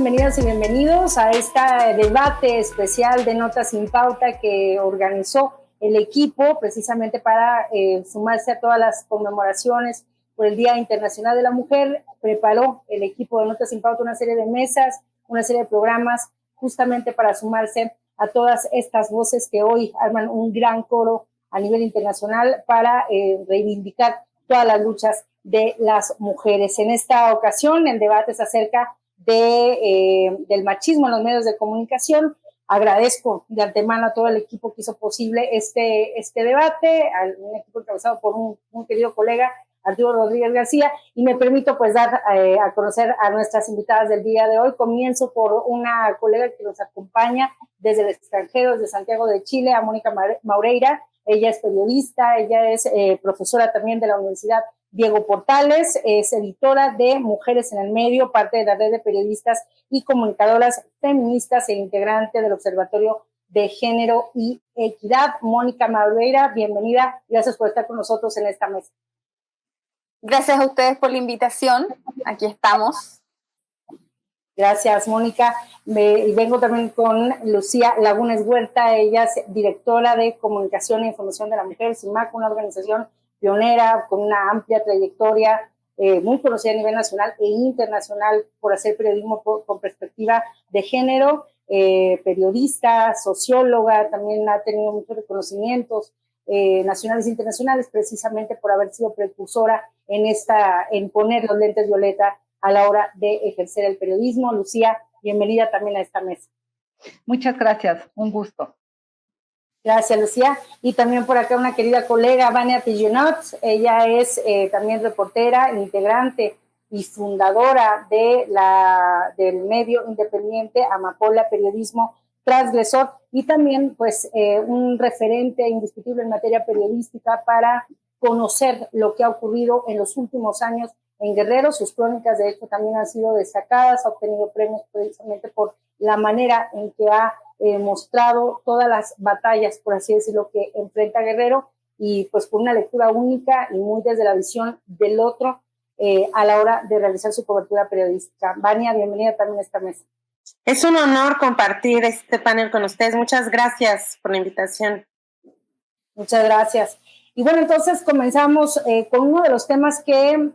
Bienvenidas y bienvenidos a este debate especial de Notas sin Pauta que organizó el equipo precisamente para sumarse a todas las conmemoraciones por el Día Internacional de la Mujer. Preparó el equipo de Notas sin Pauta una serie de mesas, una serie de programas justamente para sumarse a todas estas voces que hoy arman un gran coro a nivel internacional para reivindicar todas las luchas de las mujeres. En esta ocasión el debate es acerca del machismo en los medios de comunicación. Agradezco de antemano a todo el equipo que hizo posible este debate, un equipo encabezado por un querido colega, Arturo Rodríguez García, y me permito pues dar a conocer a nuestras invitadas del día de hoy. Comienzo por una colega que nos acompaña desde el extranjero, desde Santiago de Chile, a Mónica Maureira. Ella es periodista, ella es profesora también de la Universidad Diego Portales, es editora de Mujeres en el Medio, parte de la red de periodistas y comunicadoras feministas e integrante del Observatorio de Género y Equidad. Mónica Maureira, bienvenida, gracias por estar con nosotros en esta mesa. Gracias a ustedes por la invitación, aquí estamos. Gracias, Mónica. Vengo también con Lucía Lagunes Huerta, ella es directora de Comunicación e Información de la Mujer, CIMAC, una organización pionera con una amplia trayectoria, muy conocida a nivel nacional e internacional por hacer periodismo con perspectiva de género, periodista, socióloga, también ha tenido muchos reconocimientos nacionales e internacionales precisamente por haber sido precursora en poner los lentes violeta a la hora de ejercer el periodismo. Lucía, bienvenida también a esta mesa. Muchas gracias, un gusto. Gracias, Lucía. Y también por acá una querida colega, Vania Tillonot. Ella es también reportera, integrante y fundadora del medio independiente Amapola Periodismo Transgresor, y también pues un referente indiscutible en materia periodística para conocer lo que ha ocurrido en los últimos años en Guerrero. Sus crónicas, de hecho, también han sido destacadas, ha obtenido premios precisamente por la manera en que ha mostrado todas las batallas, por así decirlo, que enfrenta Guerrero, y pues por una lectura única y muy desde la visión del otro a la hora de realizar su cobertura periodística. Vania, bienvenida también a esta mesa. Es un honor compartir este panel con ustedes. Muchas gracias por la invitación. Muchas gracias. Y bueno, entonces comenzamos con uno de los temas que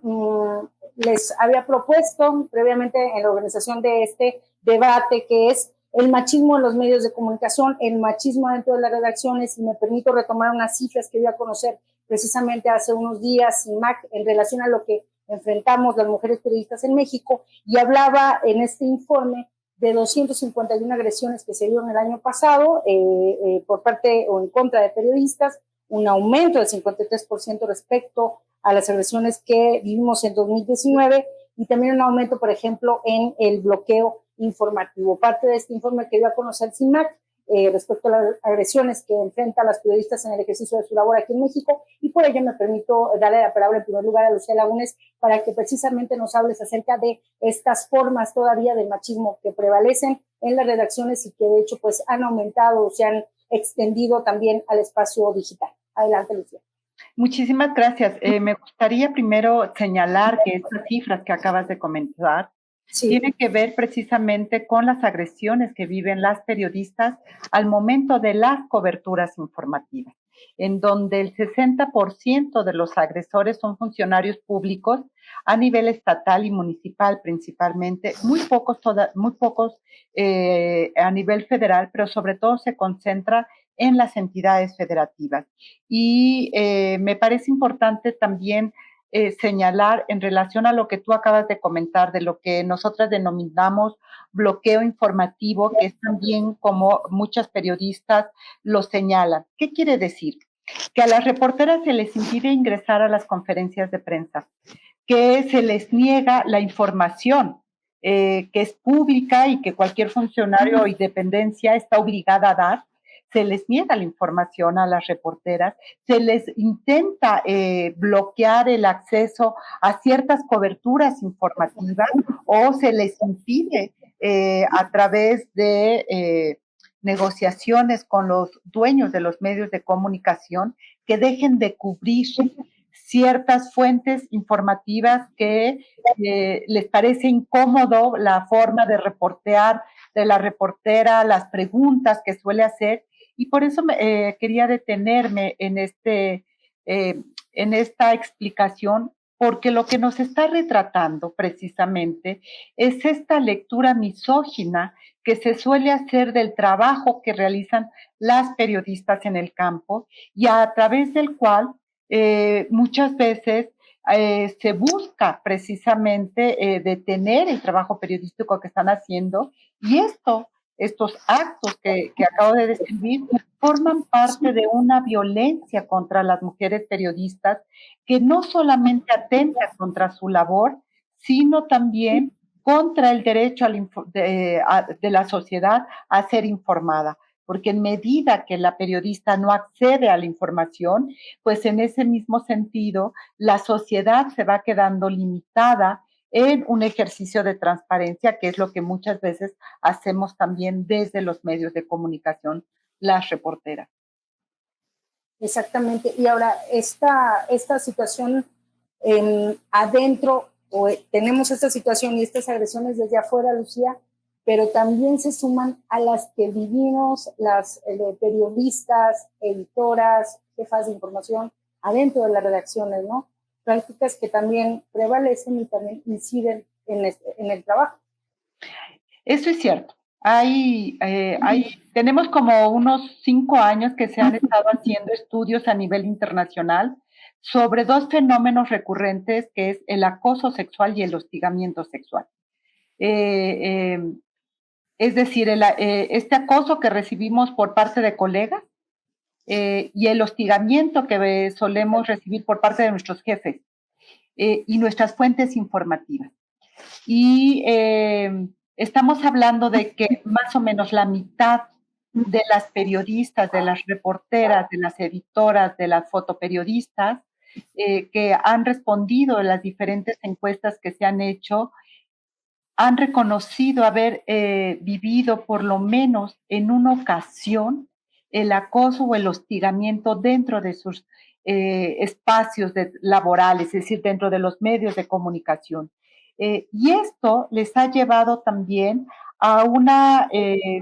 les había propuesto previamente en la organización de este debate, que es el machismo en los medios de comunicación, el machismo dentro de las redacciones, y me permito retomar unas cifras que dio a conocer precisamente hace unos días CIMAC en relación a lo que enfrentamos las mujeres periodistas en México, y hablaba en este informe de 251 agresiones que se dieron el año pasado por parte o en contra de periodistas, un aumento del 53% respecto a las agresiones que vivimos en 2019, y también un aumento, por ejemplo, en el bloqueo informativo. Parte de este informe que dio a conocer CIMAC respecto a las agresiones que enfrentan las periodistas en el ejercicio de su labor aquí en México, y por ello me permito darle la palabra en primer lugar a Lucía Lagunes para que precisamente nos hables acerca de estas formas todavía de machismo que prevalecen en las redacciones y que de hecho pues han aumentado o se han extendido también al espacio digital. Adelante, Lucía. Muchísimas gracias. Me gustaría primero señalar que estas cifras que acabas de comentar tienen que ver precisamente con las agresiones que viven las periodistas al momento de las coberturas informativas, en donde el 60% de los agresores son funcionarios públicos a nivel estatal y municipal principalmente, muy pocos a nivel federal, pero sobre todo se concentra en las entidades federativas. Y me parece importante también señalar en relación a lo que tú acabas de comentar, de lo que nosotras denominamos bloqueo informativo, que es también como muchas periodistas lo señalan. ¿Qué quiere decir? Que a las reporteras se les impide ingresar a las conferencias de prensa, que se les niega la información que es pública y que cualquier funcionario y dependencia está obligada a dar. Se les niega la información a las reporteras, se les intenta bloquear el acceso a ciertas coberturas informativas o se les impide a través de negociaciones con los dueños de los medios de comunicación que dejen de cubrir ciertas fuentes informativas que les parece incómodo la forma de reportear de la reportera, las preguntas que suele hacer, y por eso quería detenerme en esta explicación, porque lo que nos está retratando precisamente es esta lectura misógina que se suele hacer del trabajo que realizan las periodistas en el campo y a través del cual muchas veces se busca precisamente detener el trabajo periodístico que están haciendo y estos actos que acabo de describir forman parte de una violencia contra las mujeres periodistas que no solamente atenta contra su labor, sino también contra el derecho de la sociedad a ser informada. Porque en medida que la periodista no accede a la información, pues en ese mismo sentido, la sociedad se va quedando limitada en un ejercicio de transparencia, que es lo que muchas veces hacemos también desde los medios de comunicación, las reporteras. Exactamente. Y ahora, esta situación adentro, tenemos esta situación y estas agresiones desde afuera, Lucía, pero también se suman a las que vivimos las periodistas, editoras, jefas de información, adentro de las redacciones, ¿no? Prácticas que también prevalecen y también inciden en el trabajo. Eso es cierto. Tenemos como unos 5 años que se han estado haciendo estudios a nivel internacional sobre 2 fenómenos recurrentes, que es el acoso sexual y el hostigamiento sexual. Es decir, este acoso que recibimos por parte de colegas y el hostigamiento que solemos recibir por parte de nuestros jefes y nuestras fuentes informativas. Y estamos hablando de que más o menos la mitad de las periodistas, de las reporteras, de las editoras, de las fotoperiodistas que han respondido a las diferentes encuestas que se han hecho, han reconocido haber vivido por lo menos en una ocasión el acoso o el hostigamiento dentro de sus espacios laborales, es decir, dentro de los medios de comunicación. Y esto les ha llevado también a una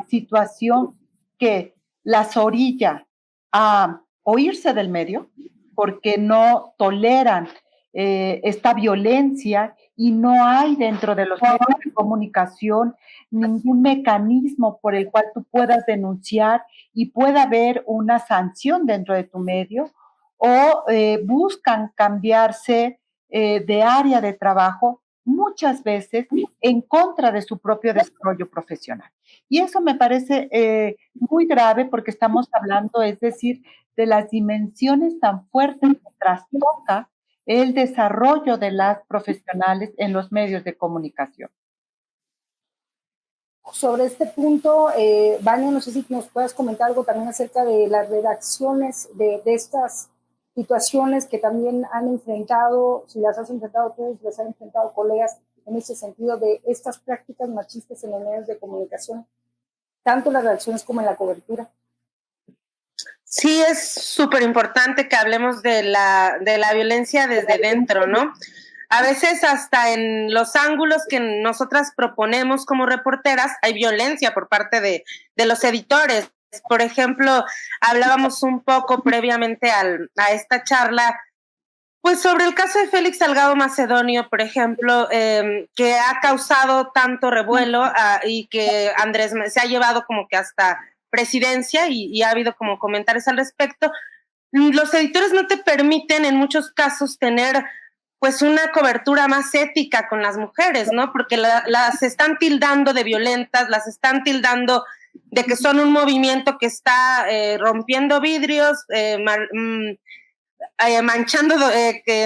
situación que las orilla a o irse del medio porque no toleran esta violencia y no hay dentro de los medios de comunicación ningún mecanismo por el cual tú puedas denunciar y pueda haber una sanción dentro de tu medio o buscan cambiarse de área de trabajo muchas veces en contra de su propio desarrollo profesional. Y eso me parece muy grave porque estamos hablando, es decir, de las dimensiones tan fuertes que trastoca el desarrollo de las profesionales en los medios de comunicación. Sobre este punto, Vania, no sé si nos puedas comentar algo también acerca de las redacciones de estas situaciones que también han enfrentado, si las has enfrentado tú, si las han enfrentado colegas en ese sentido de estas prácticas machistas en los medios de comunicación, tanto en las redacciones como en la cobertura. Sí, es súper importante que hablemos de la violencia desde dentro, ¿no? A veces hasta en los ángulos que nosotras proponemos como reporteras hay violencia por parte de los editores. Por ejemplo, hablábamos un poco previamente a esta charla, pues sobre el caso de Félix Salgado Macedonio, por ejemplo, que ha causado tanto revuelo y que Andrés se ha llevado como que hasta presidencia y ha habido como comentarios al respecto. Los editores no te permiten en muchos casos tener pues una cobertura más ética con las mujeres, ¿no? Porque las están tildando de violentas, las están tildando de que son un movimiento que está rompiendo vidrios, manchando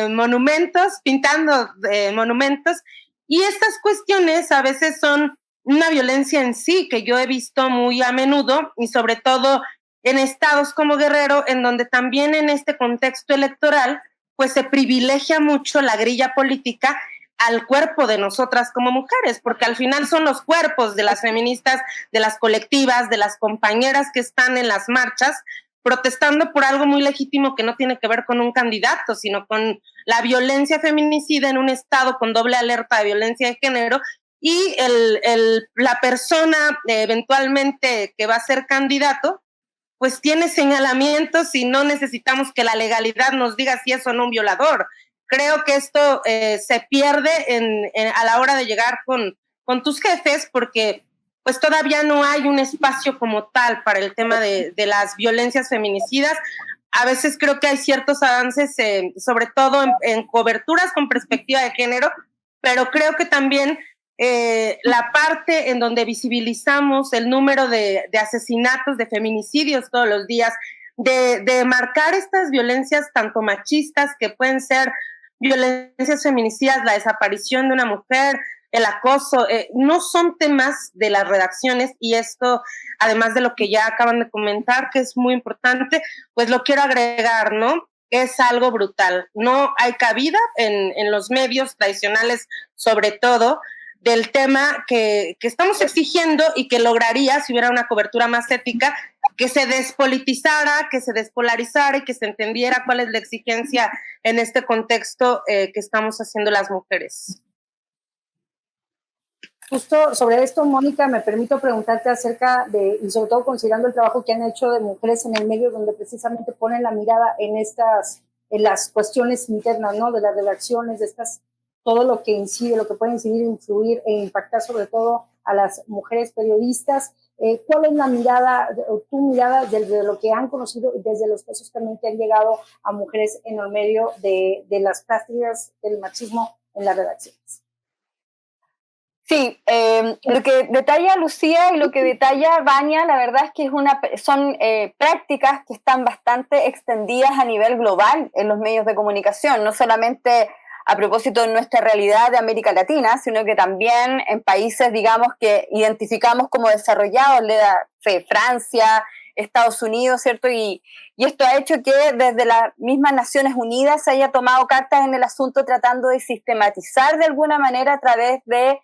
monumentos, pintando monumentos, y estas cuestiones a veces son una violencia en sí que yo he visto muy a menudo y sobre todo en estados como Guerrero, en donde también en este contexto electoral pues se privilegia mucho la grilla política al cuerpo de nosotras como mujeres, porque al final son los cuerpos de las feministas, de las colectivas, de las compañeras que están en las marchas, protestando por algo muy legítimo que no tiene que ver con un candidato, sino con la violencia feminicida en un estado con doble alerta de violencia de género, y la persona eventualmente que va a ser candidato, pues tiene señalamientos y no necesitamos que la legalidad nos diga si es o no un violador. Creo que esto se pierde a la hora de llegar con tus jefes, porque pues todavía no hay un espacio como tal para el tema de las violencias feminicidas. A veces creo que hay ciertos avances, sobre todo en coberturas con perspectiva de género, pero creo que también la parte en donde visibilizamos el número de asesinatos, de feminicidios todos los días, de marcar estas violencias tanto machistas, que pueden ser violencias feminicidas, la desaparición de una mujer, el acoso, no son temas de las redacciones, y esto, además de lo que ya acaban de comentar, que es muy importante, pues lo quiero agregar, ¿no? Es algo brutal. No hay cabida en los medios tradicionales, sobre todo, del tema que estamos exigiendo y que lograría, si hubiera una cobertura más ética, que se despolitizara, que se despolarizara y que se entendiera cuál es la exigencia en este contexto que estamos haciendo las mujeres. Justo sobre esto, Mónica, me permito preguntarte acerca de, y sobre todo considerando el trabajo que han hecho de mujeres en el medio, donde precisamente ponen la mirada en las cuestiones internas, ¿no? De las redacciones, de todo lo que incide, lo que puede incidir, influir e impactar sobre todo a las mujeres periodistas. ¿Cuál es la mirada, tu mirada desde lo que han conocido y desde los casos también que han llegado a mujeres en el medio de las prácticas del machismo en las redacciones? Sí, lo que detalla Lucía y lo que detalla Vania, la verdad es que son prácticas que están bastante extendidas a nivel global en los medios de comunicación, no solamente a propósito de nuestra realidad de América Latina, sino que también en países, digamos, que identificamos como desarrollados, Francia, Estados Unidos, ¿cierto? Y esto ha hecho que desde las mismas Naciones Unidas se haya tomado cartas en el asunto, tratando de sistematizar de alguna manera a través de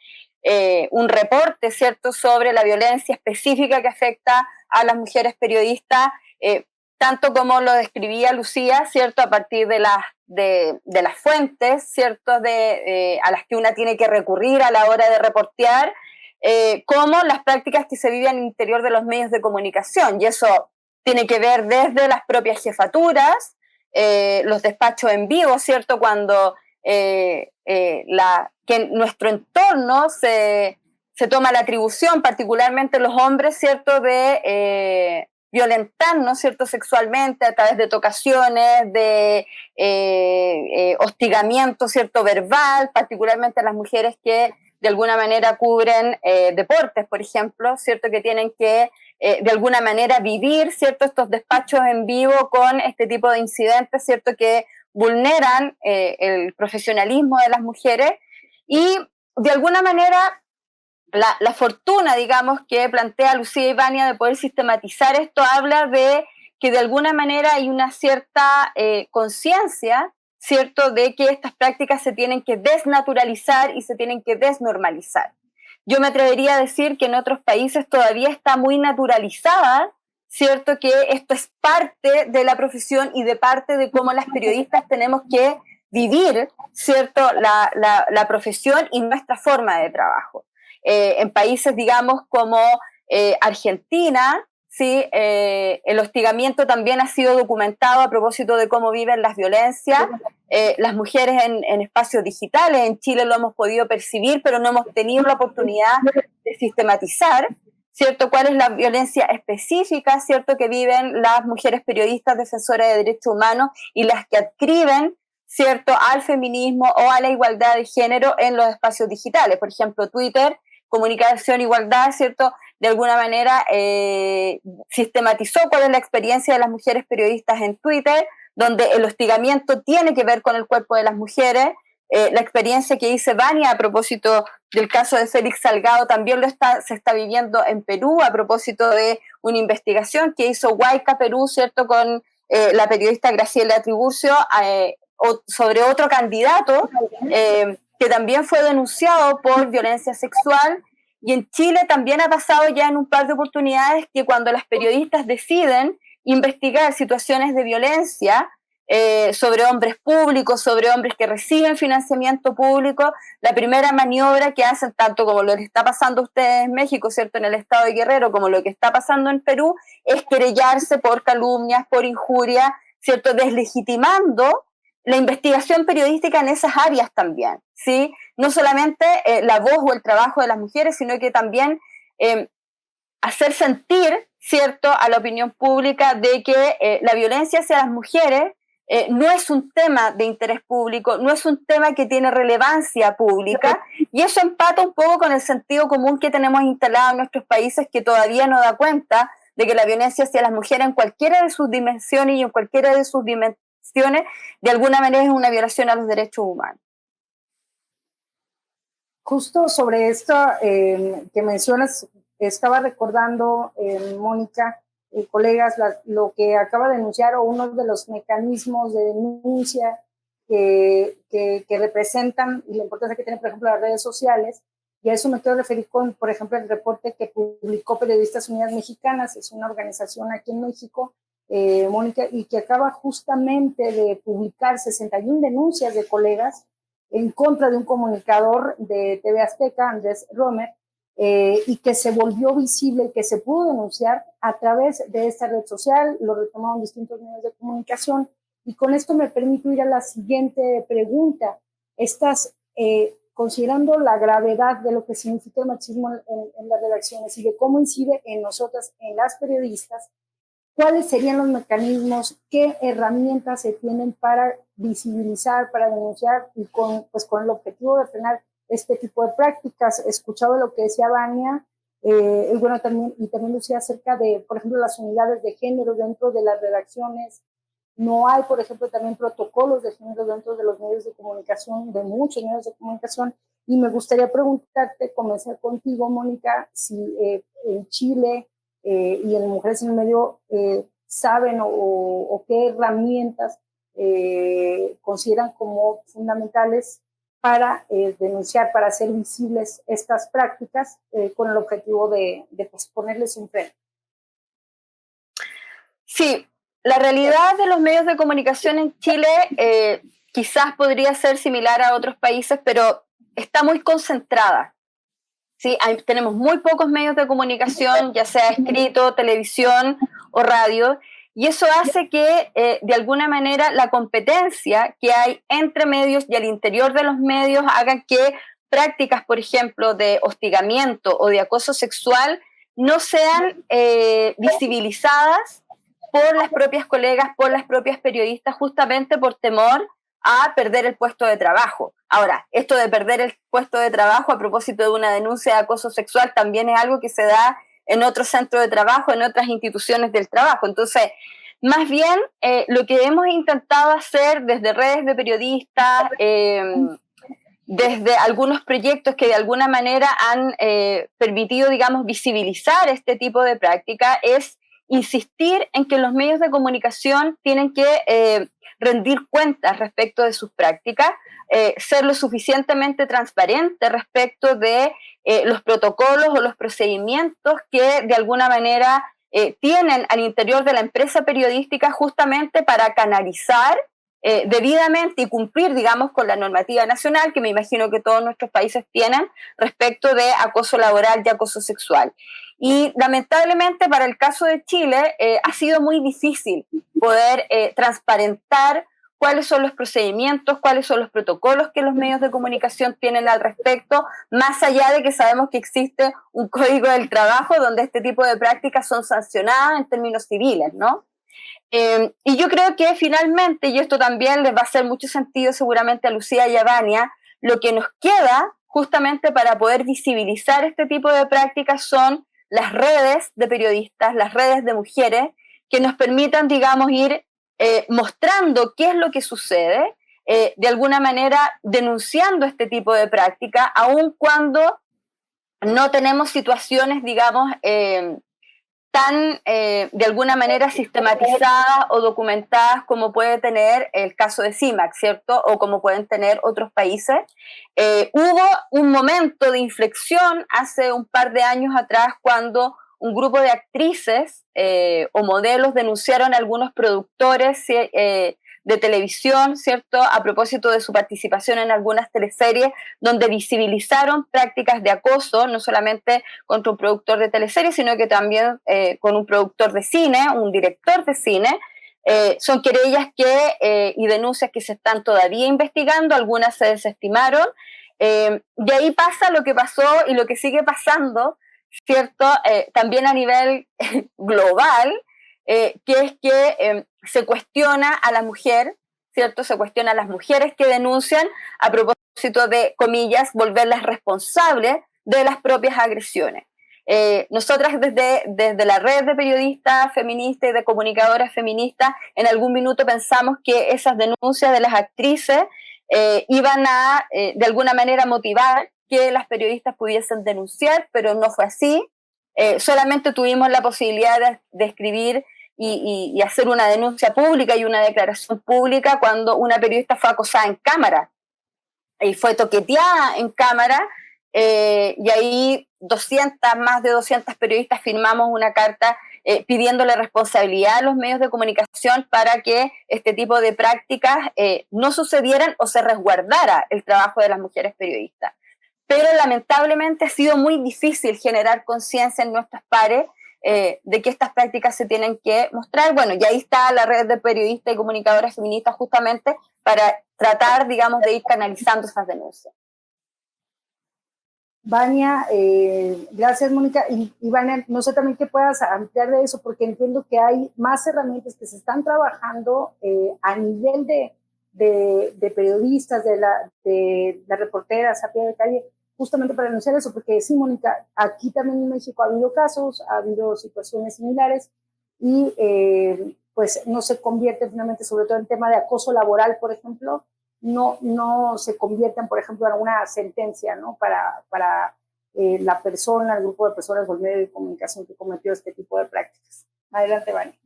un reporte, ¿cierto?, sobre la violencia específica que afecta a las mujeres periodistas, tanto como lo describía Lucía, ¿cierto?, a partir de las fuentes, ¿cierto?, a las que una tiene que recurrir a la hora de reportear, como las prácticas que se viven al interior de los medios de comunicación. Y eso tiene que ver desde las propias jefaturas, los despachos en vivo, ¿cierto?, cuando que en nuestro entorno se toma la atribución, particularmente los hombres, ¿cierto?, de violentarnos, ¿cierto?, sexualmente a través de tocaciones, de hostigamiento, ¿cierto?, verbal, particularmente a las mujeres que de alguna manera cubren deportes, por ejemplo, ¿cierto?, que tienen que de alguna manera vivir, ¿cierto?, estos despachos en vivo con este tipo de incidentes, ¿cierto?, que vulneran el profesionalismo de las mujeres. Y de alguna manera la fortuna, digamos, que plantea Lucía y Vania de poder sistematizar esto, habla de que de alguna manera hay una cierta conciencia, ¿cierto?, de que estas prácticas se tienen que desnaturalizar y se tienen que desnormalizar. Yo me atrevería a decir que en otros países todavía está muy naturalizada, ¿cierto?, que esto es parte de la profesión y de parte de cómo las periodistas tenemos que vivir, ¿cierto?, la profesión y nuestra forma de trabajo. En países, digamos, como Argentina, ¿sí?, el hostigamiento también ha sido documentado a propósito de cómo viven las violencias. Las mujeres en espacios digitales, en Chile lo hemos podido percibir, pero no hemos tenido la oportunidad de sistematizar, ¿cierto?, cuál es la violencia específica, ¿cierto?, que viven las mujeres periodistas defensoras de derechos humanos y las que adscriben, ¿cierto?, al feminismo o a la igualdad de género en los espacios digitales. Por ejemplo, Twitter, Comunicación Igualdad, ¿cierto?, de alguna manera sistematizó cuál es la experiencia de las mujeres periodistas en Twitter, donde el hostigamiento tiene que ver con el cuerpo de las mujeres. La experiencia que dice Vania a propósito del caso de Félix Salgado también se está viviendo en Perú a propósito de una investigación que hizo Huayca Perú, ¿cierto?, con la periodista Graciela Tiburcio sobre otro candidato que también fue denunciado por violencia sexual. Y en Chile también ha pasado ya en un par de oportunidades que cuando las periodistas deciden investigar situaciones de violencia sobre hombres públicos, sobre hombres que reciben financiamiento público, la primera maniobra que hacen, tanto como lo que está pasando a ustedes en México, ¿cierto?, en el estado de Guerrero, como lo que está pasando en Perú, es querellarse por calumnias, por injuria, ¿cierto?, deslegitimando la investigación periodística en esas áreas también, ¿sí? No solamente la voz o el trabajo de las mujeres, sino que también hacer sentir, ¿cierto?, a la opinión pública de que la violencia hacia las mujeres no es un tema de interés público, no es un tema que tiene relevancia pública, y eso empata un poco con el sentido común que tenemos instalado en nuestros países, que todavía no da cuenta de que la violencia hacia las mujeres en cualquiera de sus dimensiones y en cualquiera de sus dimensiones, de alguna manera es una violación a los derechos humanos. Justo sobre esto que mencionas, estaba recordando, Mónica, colegas, lo que acaba de denunciar, o uno de los mecanismos de denuncia que representan, y la importancia que tienen, por ejemplo, las redes sociales. Y a eso me quiero referir con, por ejemplo, el reporte que publicó Periodistas Unidas Mexicanas, es una organización aquí en México, Mónica, y que acaba justamente de publicar 61 denuncias de colegas en contra de un comunicador de TV Azteca, Andrés Romer, y que se volvió visible y que se pudo denunciar a través de esta red social, lo retomaron distintos medios de comunicación. Y con esto me permito ir a la siguiente pregunta. Estás considerando la gravedad de lo que significa el machismo en las redacciones y de cómo incide en nosotras, en las periodistas. ¿Cuáles serían los mecanismos? ¿Qué herramientas se tienen para visibilizar, para denunciar y con el objetivo de frenar este tipo de prácticas? Escuchaba lo que decía Vania, y bueno, también decía acerca de, por ejemplo, las unidades de género dentro de las redacciones. No hay, por ejemplo, también protocolos de género dentro de los medios de comunicación, de muchos medios de comunicación. Y me gustaría preguntarte, comenzar contigo, Mónica, si en Chile y en Mujeres en el Medio saben o qué herramientas consideran como fundamentales para denunciar, para hacer visibles estas prácticas con el objetivo de ponerles un freno. Sí, la realidad de los medios de comunicación en Chile quizás podría ser similar a otros países, pero está muy concentrada. ¿Sí? Tenemos muy pocos medios de comunicación, ya sea escrito, televisión o radio, y eso hace que de alguna manera la competencia que hay entre medios y al interior de los medios haga que prácticas, por ejemplo, de hostigamiento o de acoso sexual no sean visibilizadas por las propias colegas, por las propias periodistas, justamente por temor a perder el puesto de trabajo. Ahora, esto de perder el puesto de trabajo a propósito de una denuncia de acoso sexual también es algo que se da en otros centros de trabajo, en otras instituciones del trabajo. Entonces, más bien, lo que hemos intentado hacer desde redes de periodistas, desde algunos proyectos que de alguna manera han permitido, digamos, visibilizar este tipo de práctica, es insistir en que los medios de comunicación tienen que rendir cuentas respecto de sus prácticas, ser lo suficientemente transparente respecto de los protocolos o los procedimientos que de alguna manera tienen al interior de la empresa periodística justamente para canalizar debidamente y cumplir, digamos, con la normativa nacional, que me imagino que todos nuestros países tienen, respecto de acoso laboral y acoso sexual. Y lamentablemente para el caso de Chile ha sido muy difícil poder transparentar cuáles son los procedimientos, cuáles son los protocolos que los medios de comunicación tienen al respecto, más allá de que sabemos que existe un código del trabajo donde este tipo de prácticas son sancionadas en términos civiles, ¿no? Y yo creo que finalmente, y esto también les va a hacer mucho sentido seguramente a Lucía y a Vania, lo que nos queda justamente para poder visibilizar este tipo de prácticas son las redes de periodistas, las redes de mujeres, que nos permitan, digamos, ir mostrando qué es lo que sucede, de alguna manera denunciando este tipo de práctica, aun cuando no tenemos situaciones, digamos, tan de alguna manera sistematizadas o documentadas como puede tener el caso de CIMAC, ¿cierto? O como pueden tener otros países. Hubo un momento de inflexión hace un par de años atrás cuando un grupo de actrices o modelos denunciaron a algunos productores de televisión, ¿cierto?, a propósito de su participación en algunas teleseries, donde visibilizaron prácticas de acoso, no solamente contra un productor de teleseries, sino que también con un productor de cine, un director de cine. Son querellas y denuncias que se están todavía investigando, algunas se desestimaron, y ahí pasa lo que pasó y lo que sigue pasando, ¿cierto?, también a nivel global, que es que se cuestiona a la mujer, ¿cierto? Se cuestiona a las mujeres que denuncian a propósito de, comillas, volverlas responsables de las propias agresiones. Nosotras desde la red de periodistas feministas y de comunicadoras feministas, en algún minuto pensamos que esas denuncias de las actrices iban a, de alguna manera, motivar que las periodistas pudiesen denunciar, pero no fue así. Solamente tuvimos la posibilidad de escribir y hacer una denuncia pública y una declaración pública cuando una periodista fue acosada en cámara y fue toqueteada en cámara, y ahí más de 200 periodistas firmamos una carta pidiéndole responsabilidad a los medios de comunicación para que este tipo de prácticas no sucedieran o se resguardara el trabajo de las mujeres periodistas. Pero lamentablemente ha sido muy difícil generar conciencia en nuestros pares de que estas prácticas se tienen que mostrar. Bueno, y ahí está la red de periodistas y comunicadoras feministas justamente para tratar, digamos, de ir canalizando esas denuncias. Vania, gracias, Mónica. Y Vania, no sé también qué puedas ampliar de eso, porque entiendo que hay más herramientas que se están trabajando a nivel de periodistas, de las reporteras a pie de calle, justamente para denunciar eso, porque sí, Mónica, aquí también en México ha habido casos, ha habido situaciones similares y pues no se convierte finalmente, sobre todo en tema de acoso laboral, por ejemplo, no se convierten, por ejemplo, en una sentencia, ¿no?, para la persona, el grupo de personas o el medio de comunicación que cometió este tipo de prácticas. Adelante, Vania.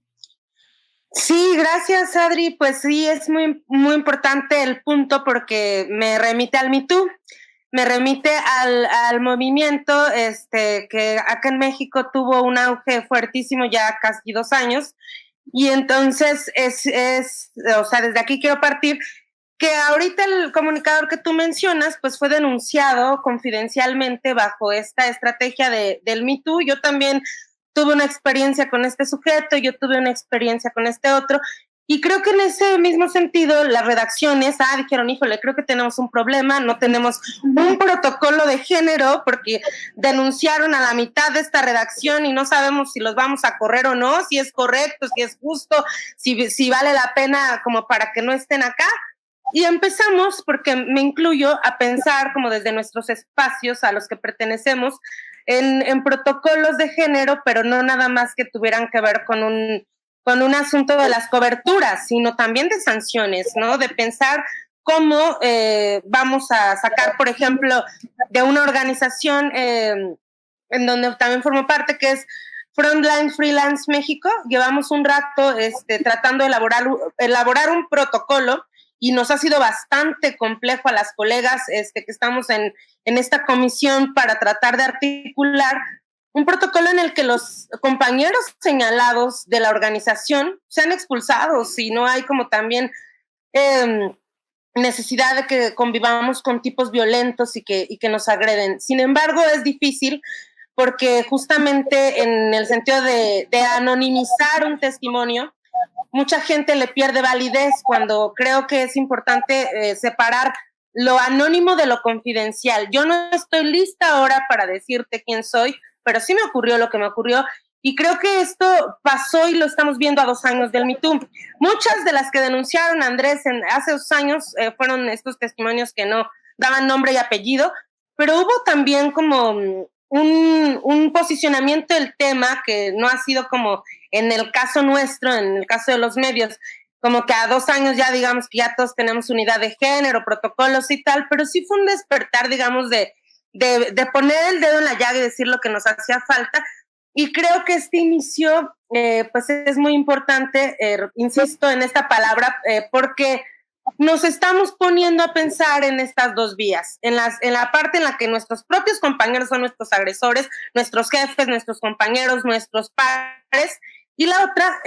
Sí, gracias, Adri. Pues sí, es muy, muy importante el punto porque me remite al Me Too. Me remite al movimiento que acá en México tuvo un auge fuertísimo ya casi 2 años, y entonces o sea, desde aquí quiero partir que ahorita el comunicador que tú mencionas pues fue denunciado confidencialmente bajo esta estrategia del Me Too. Yo también tuve una experiencia con este sujeto, yo tuve una experiencia con este otro, y creo que en ese mismo sentido las redacciones dijeron, híjole, creo que tenemos un problema, no tenemos un protocolo de género porque denunciaron a la mitad de esta redacción y no sabemos si los vamos a correr o no, si es correcto, si es justo, si vale la pena como para que no estén acá. Y empezamos, porque me incluyo, a pensar como desde nuestros espacios a los que pertenecemos en protocolos de género, pero no nada más que tuvieran que ver con un asunto de las coberturas, sino también de sanciones, ¿no? De pensar cómo vamos a sacar, por ejemplo, de una organización en donde también formo parte, que es Frontline Freelance México. Llevamos un rato tratando de elaborar un protocolo, y nos ha sido bastante complejo a las colegas que estamos en esta comisión para tratar de articular un protocolo en el que los compañeros señalados de la organización sean expulsados y no hay como también necesidad de que convivamos con tipos violentos y que nos agreden. Sin embargo, es difícil porque justamente en el sentido de anonimizar un testimonio, mucha gente le pierde validez cuando creo que es importante separar lo anónimo de lo confidencial. Yo no estoy lista ahora para decirte quién soy, pero sí me ocurrió lo que me ocurrió, y creo que esto pasó y lo estamos viendo a 2 años del Me Too. Muchas de las que denunciaron a Andrés hace 2 años fueron estos testimonios que no daban nombre y apellido, pero hubo también como un posicionamiento del tema que no ha sido como en el caso nuestro, en el caso de los medios, como que a 2 años ya digamos que ya todos tenemos unidad de género, protocolos y tal, pero sí fue un despertar, digamos, de poner el dedo en la llaga y decir lo que nos hacía falta. Y creo que este inicio, pues es muy importante, insisto en esta palabra, porque nos estamos poniendo a pensar en estas dos vías, en la parte en la que nuestros propios compañeros son nuestros agresores, nuestros jefes, nuestros compañeros, nuestros pares, y la otra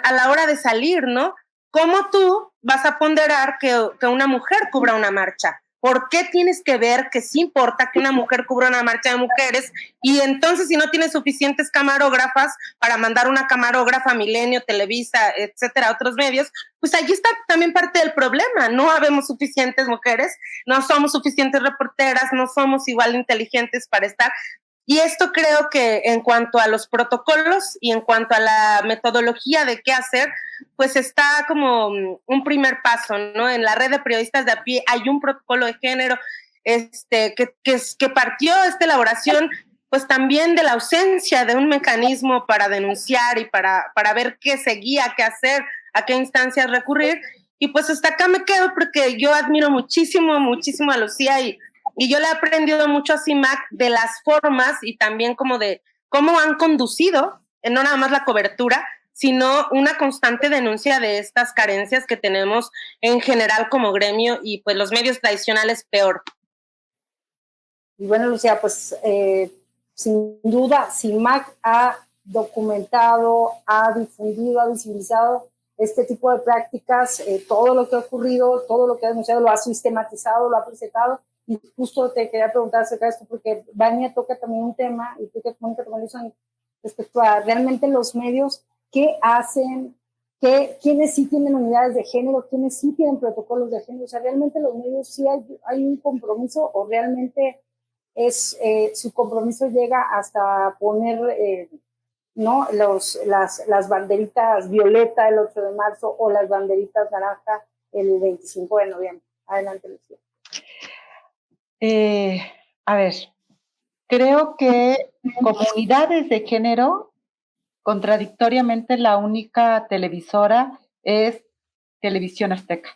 a la hora de salir, ¿no? ¿Cómo tú vas a ponderar que una mujer cubra una marcha? ¿Por qué tienes que ver que sí importa que una mujer cubra una marcha de mujeres? Y entonces, si no tienes suficientes camarógrafas para mandar una camarógrafa a Milenio, Televisa, etcétera, otros medios, pues allí está también parte del problema. No habemos suficientes mujeres, no somos suficientes reporteras, no somos igual de inteligentes para estar. Y esto creo que en cuanto a los protocolos y en cuanto a la metodología de qué hacer, pues está como un primer paso, ¿no? En la red de periodistas de a pie hay un protocolo de género que partió esta elaboración pues también de la ausencia de un mecanismo para denunciar y para ver qué seguía, qué hacer, a qué instancias recurrir. Y pues hasta acá me quedo porque yo admiro muchísimo, muchísimo a Lucía y yo le he aprendido mucho a CIMAC de las formas y también como de cómo han conducido, no nada más la cobertura, sino una constante denuncia de estas carencias que tenemos en general como gremio y pues los medios tradicionales peor. Y bueno, Lucía, pues sin duda, CIMAC ha documentado, ha difundido, ha visibilizado este tipo de prácticas, todo lo que ha ocurrido, todo lo que ha denunciado, lo ha sistematizado, lo ha presentado. Y justo te quería preguntar acerca de esto, porque Vania toca también un tema, y tú que Mónica también lo respecto a realmente los medios, qué hacen, quiénes sí tienen unidades de género, quiénes sí tienen protocolos de género. O sea, realmente los medios sí hay un compromiso o realmente su compromiso llega hasta poner ¿no? las banderitas violeta el 8 de marzo o las banderitas naranja el 25 de noviembre. Adelante, Lucía. A ver, creo que comunidades de género, contradictoriamente la única televisora es Televisión Azteca.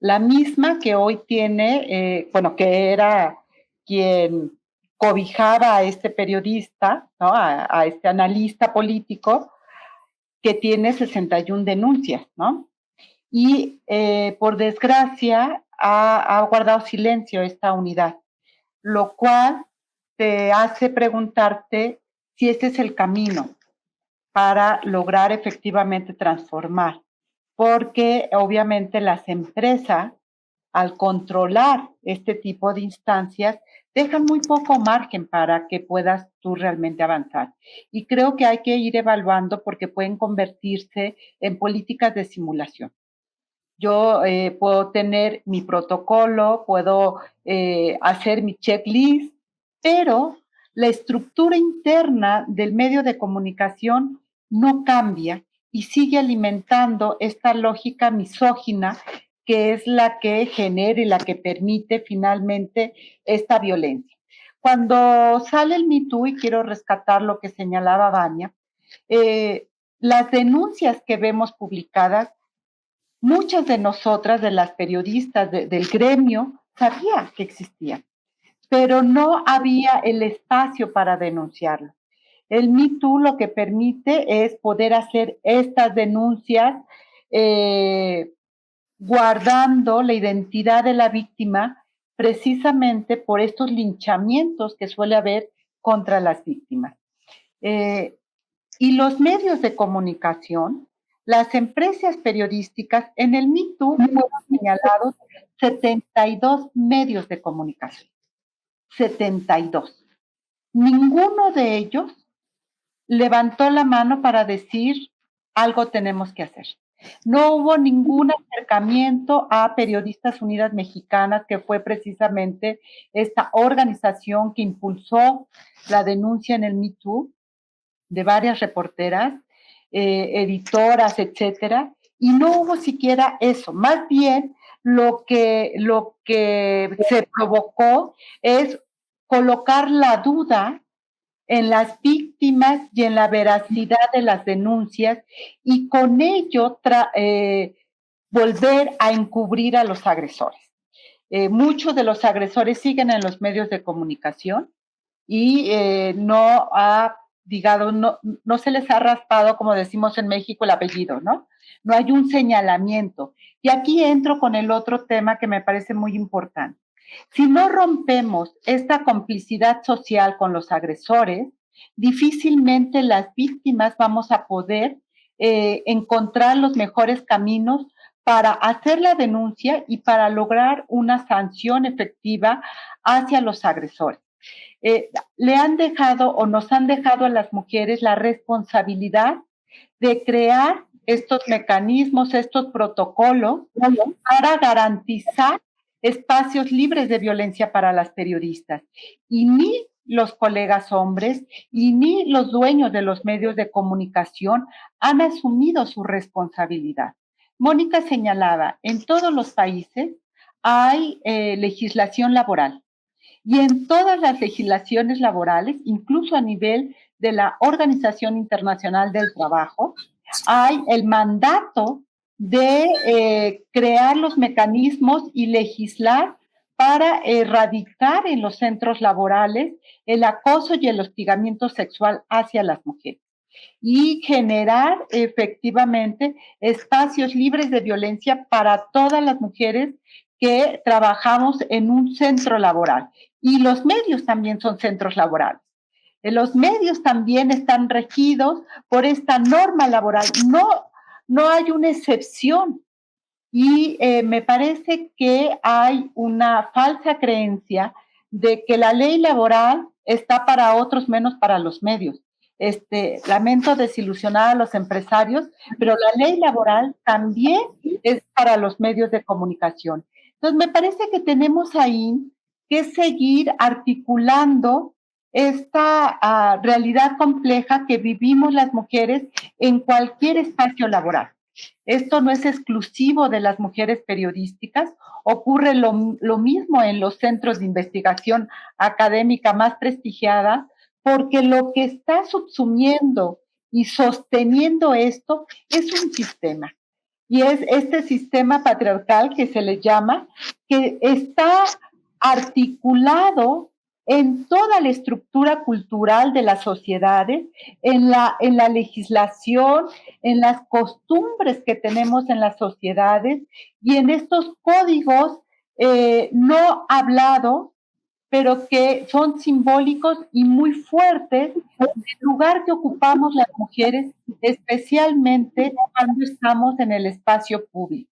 La misma que hoy tiene, que era quien cobijaba a este periodista, ¿no? a este analista político, que tiene 61 denuncias, ¿no? Y por desgracia ha guardado silencio esta unidad, lo cual te hace preguntarte si ese es el camino para lograr efectivamente transformar, porque obviamente las empresas, al controlar este tipo de instancias, dejan muy poco margen para que puedas tú realmente avanzar. Y creo que hay que ir evaluando porque pueden convertirse en políticas de simulación. Yo puedo tener mi protocolo, puedo hacer mi checklist, pero la estructura interna del medio de comunicación no cambia y sigue alimentando esta lógica misógina que es la que genera y la que permite finalmente esta violencia. Cuando sale el Me Too, y quiero rescatar lo que señalaba Vania, las denuncias que vemos publicadas, muchas de nosotras, de las periodistas del gremio, sabía que existían, pero no había el espacio para denunciarlo. El Me Too lo que permite es poder hacer estas denuncias guardando la identidad de la víctima precisamente por estos linchamientos que suele haber contra las víctimas. Y los medios de comunicación, las empresas periodísticas, en el Me Too fueron señalados 72 medios de comunicación. 72. Ninguno de ellos levantó la mano para decir algo tenemos que hacer. No hubo ningún acercamiento a Periodistas Unidas Mexicanas, que fue precisamente esta organización que impulsó la denuncia en el Me Too de varias reporteras, editoras, etcétera, y no hubo siquiera eso. Más bien, lo que se provocó es colocar la duda en las víctimas y en la veracidad de las denuncias y con ello volver a encubrir a los agresores. Muchos de los agresores siguen en los medios de comunicación y no ha digamos, no se les ha raspado, como decimos en México, el apellido, ¿no? No hay un señalamiento. Y aquí entro con el otro tema que me parece muy importante. Si no rompemos esta complicidad social con los agresores, difícilmente las víctimas vamos a poder encontrar los mejores caminos para hacer la denuncia y para lograr una sanción efectiva hacia los agresores. Le han dejado o nos han dejado a las mujeres la responsabilidad de crear estos mecanismos, estos protocolos para garantizar espacios libres de violencia para las periodistas. Y ni los colegas hombres y ni los dueños de los medios de comunicación han asumido su responsabilidad. Mónica señalaba, en todos los países hay legislación laboral. Y en todas las legislaciones laborales, incluso a nivel de la Organización Internacional del Trabajo, hay el mandato de crear los mecanismos y legislar para erradicar en los centros laborales el acoso y el hostigamiento sexual hacia las mujeres y generar efectivamente espacios libres de violencia para todas las mujeres que trabajamos en un centro laboral. Y los medios también son centros laborales. Los medios también están regidos por esta norma laboral. No hay una excepción. Y me parece que hay una falsa creencia de que la ley laboral está para otros menos para los medios. Lamento desilusionar a los empresarios, pero la ley laboral también es para los medios de comunicación. Entonces, me parece que tenemos ahí que seguir articulando esta realidad compleja que vivimos las mujeres en cualquier espacio laboral. Esto no es exclusivo de las mujeres periodísticas, ocurre lo mismo en los centros de investigación académica más prestigiada, porque lo que está subsumiendo y sosteniendo esto es un sistema. Y es este sistema patriarcal que se le llama, que está articulado en toda la estructura cultural de las sociedades, en la legislación, en las costumbres que tenemos en las sociedades y en estos códigos no hablados, pero que son simbólicos y muy fuertes del lugar que ocupamos las mujeres, especialmente cuando estamos en el espacio público.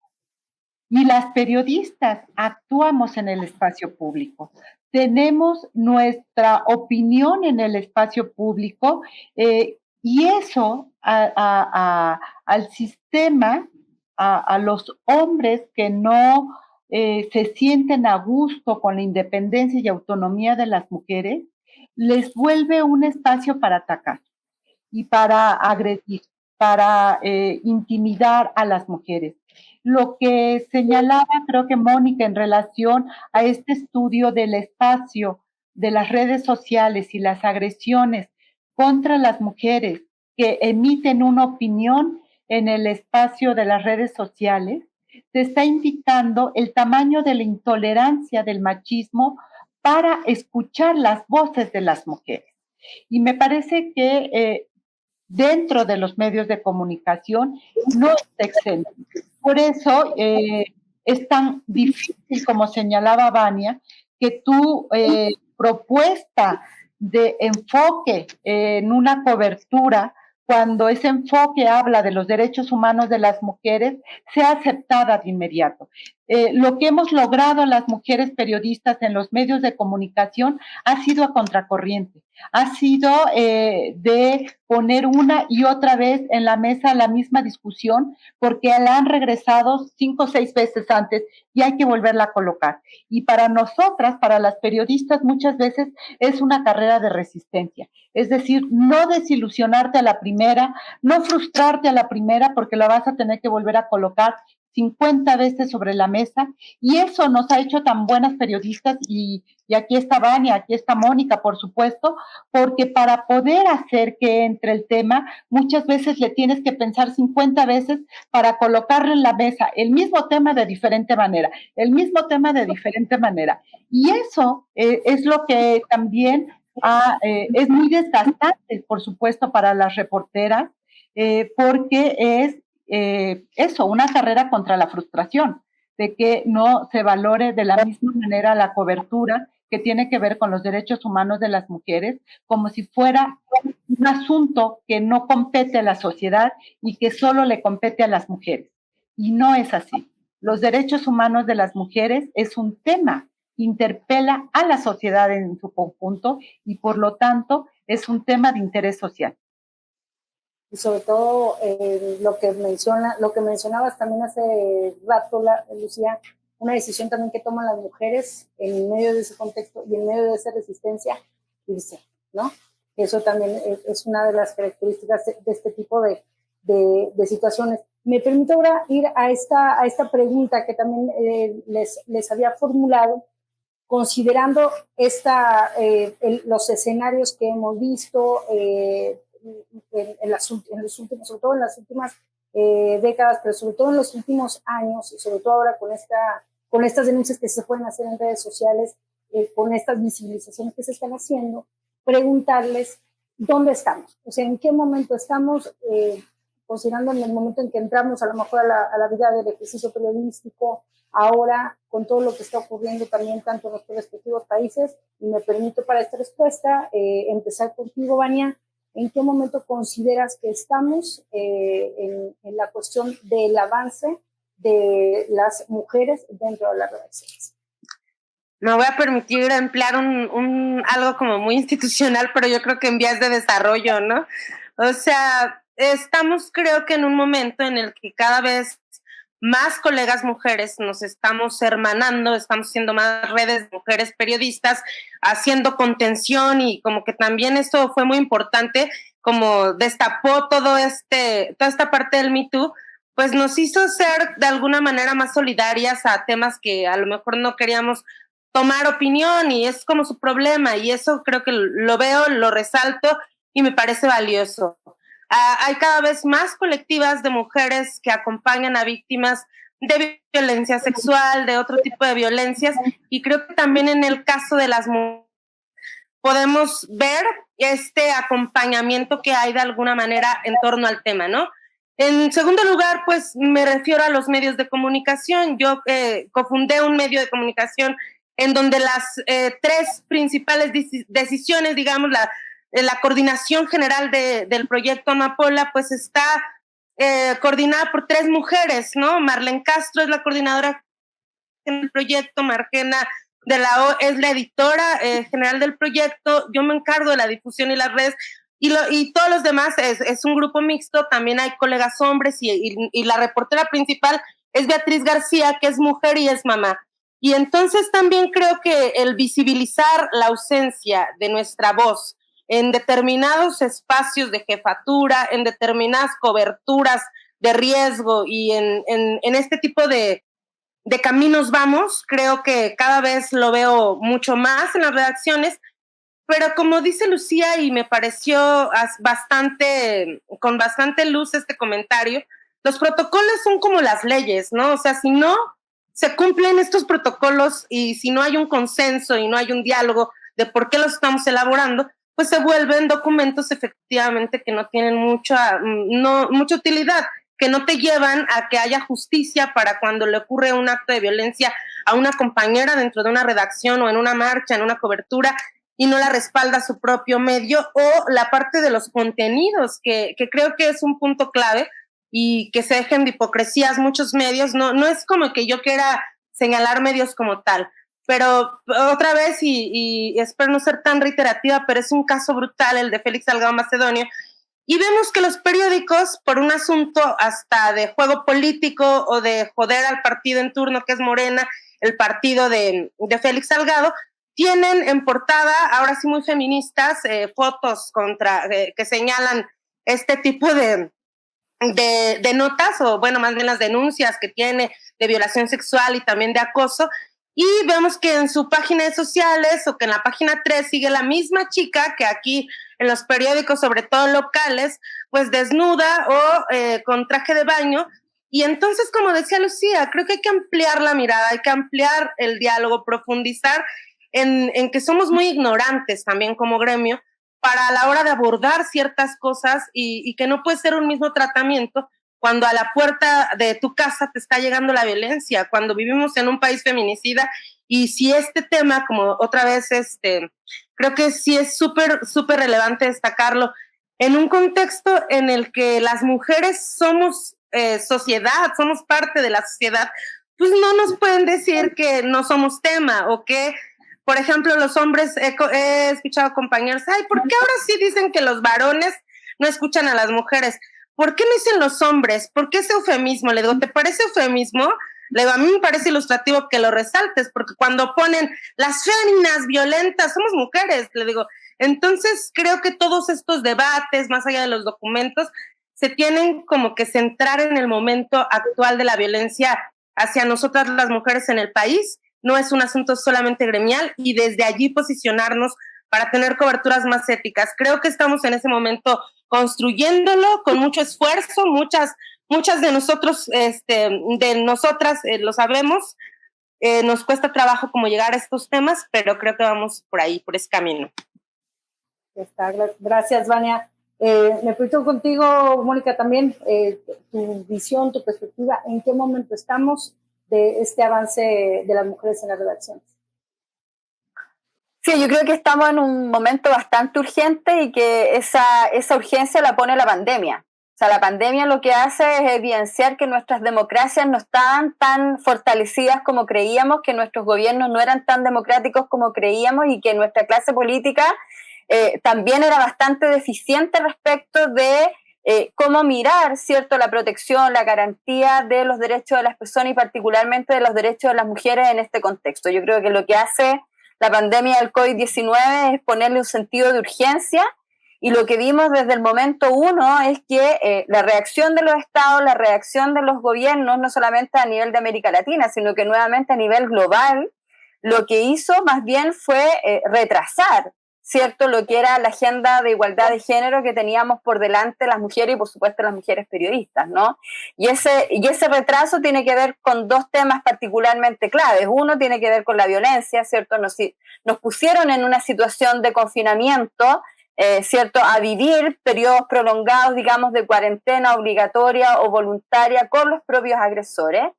Y las periodistas actuamos en el espacio público. Tenemos nuestra opinión en el espacio público y eso al sistema, a los hombres que no se sienten a gusto con la independencia y autonomía de las mujeres, les vuelve un espacio para atacar y para agredir, para intimidar a las mujeres. Lo que señalaba, creo que Mónica, en relación a este estudio del espacio de las redes sociales y las agresiones contra las mujeres que emiten una opinión en el espacio de las redes sociales, se está indicando el tamaño de la intolerancia del machismo para escuchar las voces de las mujeres. Y me parece que dentro de los medios de comunicación no está exento. Por eso es tan difícil, como señalaba Vania, que tu propuesta de enfoque en una cobertura, cuando ese enfoque habla de los derechos humanos de las mujeres, sea aceptada de inmediato. Lo que hemos logrado las mujeres periodistas en los medios de comunicación ha sido a contracorriente, ha sido de poner una y otra vez en la mesa la misma discusión, porque la han regresado 5 o 6 veces antes y hay que volverla a colocar. Y para nosotras, para las periodistas, muchas veces es una carrera de resistencia. Es decir, no desilusionarte a la primera, no frustrarte a la primera, porque la vas a tener que volver a colocar 50 veces sobre la mesa, y eso nos ha hecho tan buenas periodistas, y aquí está Vania, aquí está Mónica, por supuesto, porque para poder hacer que entre el tema, muchas veces le tienes que pensar 50 veces para colocarlo en la mesa, el mismo tema de diferente manera, y eso es lo que también es muy desgastante, por supuesto, para las reporteras, porque es eso, una carrera contra la frustración, de que no se valore de la misma manera la cobertura que tiene que ver con los derechos humanos de las mujeres, como si fuera un asunto que no compete a la sociedad y que solo le compete a las mujeres. Y no es así. Los derechos humanos de las mujeres es un tema que interpela a la sociedad en su conjunto y por lo tanto es un tema de interés social. Y sobre todo lo que mencionabas también hace rato, Lucía, una decisión también que toman las mujeres en medio de ese contexto y en medio de esa resistencia, irse, ¿no? Eso también es una de las características de este tipo de situaciones. Me permito ahora ir a esta pregunta que también les había formulado, considerando los escenarios que hemos visto sobre todo en las últimas décadas, pero sobre todo en los últimos años, y sobre todo ahora con estas denuncias que se pueden hacer en redes sociales, con estas visibilizaciones que se están haciendo, preguntarles dónde estamos, o sea, en qué momento estamos, considerando en el momento en que entramos a lo mejor a la vida del ejercicio periodístico, ahora con todo lo que está ocurriendo también tanto en nuestros respectivos países. Y me permito para esta respuesta empezar contigo, Vania. ¿En qué momento consideras que estamos en la cuestión del avance de las mujeres dentro de las redacciones? Me voy a permitir emplear algo como muy institucional, pero yo creo que en vías de desarrollo, ¿no? O sea, estamos creo que en un momento en el que cada vez más colegas mujeres nos estamos hermanando, estamos haciendo más redes de mujeres periodistas, haciendo contención, y como que también esto fue muy importante, como destapó toda esta parte del Me Too, pues nos hizo ser de alguna manera más solidarias a temas que a lo mejor no queríamos tomar opinión, y es como su problema, y eso creo que lo veo, lo resalto y me parece valioso. Hay cada vez más colectivas de mujeres que acompañan a víctimas de violencia sexual, de otro tipo de violencias, y creo que también en el caso de las mujeres podemos ver este acompañamiento que hay de alguna manera en torno al tema, ¿no? En segundo lugar, pues me refiero a los medios de comunicación. Yo cofundé un medio de comunicación en donde las tres principales decisiones, digamos, la coordinación general del proyecto Amapola, pues está coordinada por tres mujeres, ¿no? Marlene Castro es la coordinadora en el proyecto, Margena de la O es la editora general del proyecto, yo me encargo de la difusión y las redes, y todos los demás es un grupo mixto, también hay colegas hombres, y la reportera principal es Beatriz García, que es mujer y es mamá. Y entonces también creo que el visibilizar la ausencia de nuestra voz en determinados espacios de jefatura, en determinadas coberturas de riesgo y en este tipo de caminos vamos, creo que cada vez lo veo mucho más en las redacciones, pero como dice Lucía, y me pareció con bastante luz este comentario, los protocolos son como las leyes, ¿no? O sea, si no se cumplen estos protocolos y si no hay un consenso y no hay un diálogo de por qué los estamos elaborando, pues se vuelven documentos efectivamente que no tienen mucha utilidad, que no te llevan a que haya justicia para cuando le ocurre un acto de violencia a una compañera dentro de una redacción o en una marcha, en una cobertura, y no la respalda su propio medio, o la parte de los contenidos, que creo que es un punto clave, y que se dejen de hipocresías muchos medios. No es como que yo quiera señalar medios como tal, pero otra vez, y espero no ser tan reiterativa, pero es un caso brutal el de Félix Salgado Macedonio, y vemos que los periódicos, por un asunto hasta de juego político o de joder al partido en turno, que es Morena, el partido de Félix Salgado, tienen en portada, ahora sí muy feministas, fotos que señalan este tipo de notas, o bueno, más bien las denuncias que tiene de violación sexual y también de acoso. Y vemos que en su página de sociales, o que en la página 3 sigue la misma chica que aquí en los periódicos, sobre todo locales, pues desnuda o con traje de baño. Y entonces, como decía Lucía, creo que hay que ampliar la mirada, hay que ampliar el diálogo, profundizar en que somos muy ignorantes también como gremio para la hora de abordar ciertas cosas y que no puede ser un mismo tratamiento cuando a la puerta de tu casa te está llegando la violencia, cuando vivimos en un país feminicida. Y si este tema, como otra vez, creo que sí es súper, súper relevante destacarlo, en un contexto en el que las mujeres somos sociedad, somos parte de la sociedad, pues no nos pueden decir que no somos tema o que, por ejemplo, los hombres, he escuchado compañeros, ay, ¿por qué ahora sí dicen que los varones no escuchan a las mujeres? ¿Por qué no dicen los hombres? ¿Por qué ese eufemismo? Le digo, ¿te parece eufemismo? Le digo, a mí me parece ilustrativo que lo resaltes, porque cuando ponen las féminas violentas, somos mujeres, le digo. Entonces, creo que todos estos debates, más allá de los documentos, se tienen como que centrar en el momento actual de la violencia hacia nosotras las mujeres en el país. No es un asunto solamente gremial y desde allí posicionarnos para tener coberturas más éticas. Creo que estamos en ese momento construyéndolo con mucho esfuerzo, muchas de nosotros, de nosotras lo sabemos, nos cuesta trabajo como llegar a estos temas, pero creo que vamos por ahí, por ese camino. Gracias, Vania. Me pregunto contigo, Mónica, también tu visión, tu perspectiva, ¿en qué momento estamos de este avance de las mujeres en las redacciones? Sí, yo creo que estamos en un momento bastante urgente y que esa urgencia la pone la pandemia. O sea, la pandemia lo que hace es evidenciar que nuestras democracias no están tan fortalecidas como creíamos, que nuestros gobiernos no eran tan democráticos como creíamos y que nuestra clase política también era bastante deficiente respecto de cómo mirar, ¿cierto?, la protección, la garantía de los derechos de las personas y particularmente de los derechos de las mujeres en este contexto. Yo creo que lo que hace la pandemia del COVID-19 es ponerle un sentido de urgencia y lo que vimos desde el momento uno es que la reacción de los estados, la reacción de los gobiernos, no solamente a nivel de América Latina, sino que nuevamente a nivel global, lo que hizo más bien fue retrasar, ¿cierto?, lo que era la agenda de igualdad de género que teníamos por delante las mujeres y por supuesto las mujeres periodistas, ¿no? Y ese retraso tiene que ver con dos temas particularmente claves. Uno tiene que ver con la violencia, ¿cierto? Nos pusieron en una situación de confinamiento, ¿cierto?, a vivir periodos prolongados, digamos, de cuarentena obligatoria o voluntaria con los propios agresores.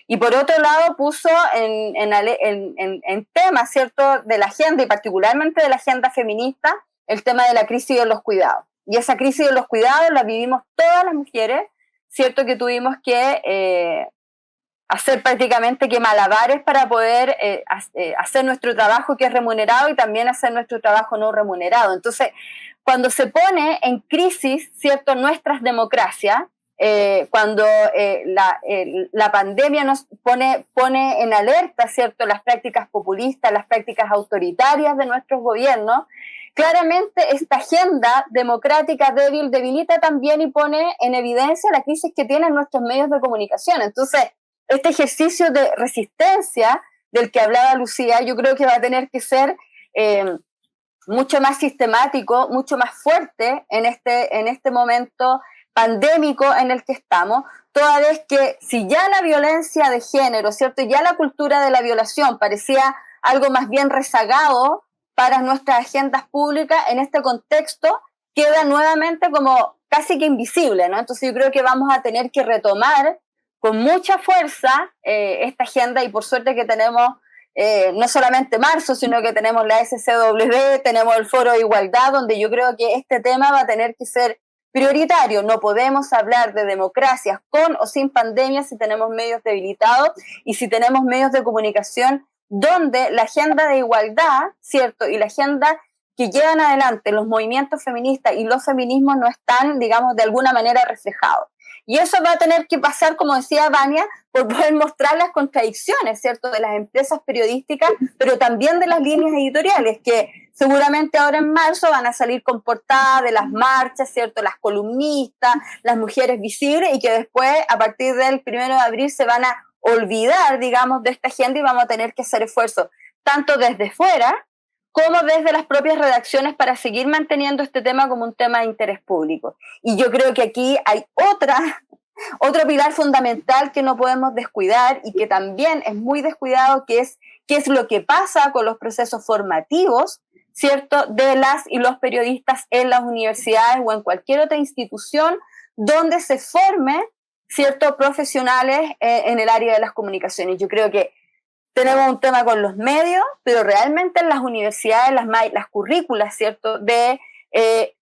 Y por otro lado puso en temas, ¿cierto?, de la agenda y particularmente de la agenda feminista, el tema de la crisis de los cuidados. Y esa crisis de los cuidados la vivimos todas las mujeres, ¿cierto?, que tuvimos que hacer prácticamente que malabares para poder hacer nuestro trabajo que es remunerado y también hacer nuestro trabajo no remunerado. Entonces, cuando se pone en crisis, ¿cierto?, nuestras democracias, cuando la pandemia nos pone en alerta, ¿cierto?, las prácticas populistas, las prácticas autoritarias de nuestros gobiernos, claramente esta agenda democrática débil debilita también y pone en evidencia la crisis que tienen nuestros medios de comunicación. Entonces, este ejercicio de resistencia del que hablaba Lucía, yo creo que va a tener que ser mucho más sistemático, mucho más fuerte en este momento pandémico en el que estamos, toda vez que si ya la violencia de género, ¿cierto?, ya la cultura de la violación parecía algo más bien rezagado para nuestras agendas públicas, en este contexto queda nuevamente como casi que invisible, ¿no? Entonces yo creo que vamos a tener que retomar con mucha fuerza esta agenda y por suerte que tenemos no solamente marzo, sino que tenemos la SCW, tenemos el Foro de Igualdad, donde yo creo que este tema va a tener que ser prioritario. No podemos hablar de democracias con o sin pandemia si tenemos medios debilitados y si tenemos medios de comunicación donde la agenda de igualdad, ¿cierto?, y la agenda que llevan adelante los movimientos feministas y los feminismos no están, digamos, de alguna manera reflejados. Y eso va a tener que pasar, como decía Vania, por poder mostrar las contradicciones, ¿cierto?, de las empresas periodísticas, pero también de las líneas editoriales, que seguramente ahora en marzo van a salir con portadas de las marchas, ¿cierto?, las columnistas, las mujeres visibles, y que después, a partir del 1 de abril, se van a olvidar, digamos, de esta agenda y vamos a tener que hacer esfuerzos, tanto desde fuera como desde las propias redacciones para seguir manteniendo este tema como un tema de interés público. Y yo creo que aquí hay otro pilar fundamental que no podemos descuidar y que también es muy descuidado, que es qué es lo que pasa con los procesos formativos, ¿cierto?, de las y los periodistas en las universidades o en cualquier otra institución donde se forme, ¿cierto?, profesionales en el área de las comunicaciones. Yo creo que tenemos un tema con los medios, pero realmente en las universidades las currículas, ¿cierto?, de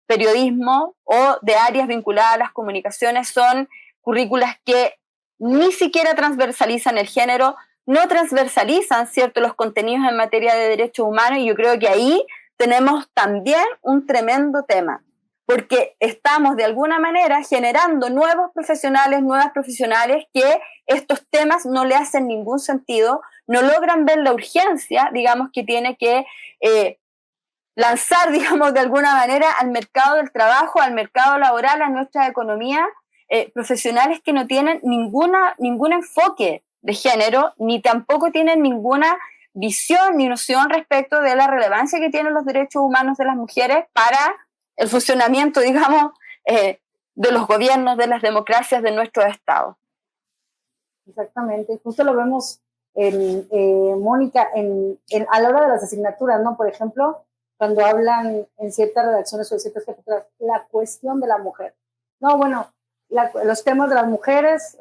periodismo o de áreas vinculadas a las comunicaciones son currículas que ni siquiera transversalizan el género, no transversalizan, ¿cierto?, los contenidos en materia de derechos humanos, y yo creo que ahí tenemos también un tremendo tema, porque estamos de alguna manera generando nuevos profesionales, nuevas profesionales que estos temas no le hacen ningún sentido, no logran ver la urgencia, digamos, que tiene que lanzar, digamos, de alguna manera al mercado del trabajo, al mercado laboral, a nuestra economía, profesionales que no tienen ningún enfoque de género, ni tampoco tienen ninguna visión ni noción respecto de la relevancia que tienen los derechos humanos de las mujeres para el funcionamiento, digamos, de los gobiernos, de las democracias, de nuestros estados. Exactamente, justo lo vemos, Mónica, a la hora de las asignaturas, ¿no? Por ejemplo, cuando hablan en ciertas redacciones o en ciertas cátedras, la cuestión de la mujer. No, bueno, los temas de las mujeres,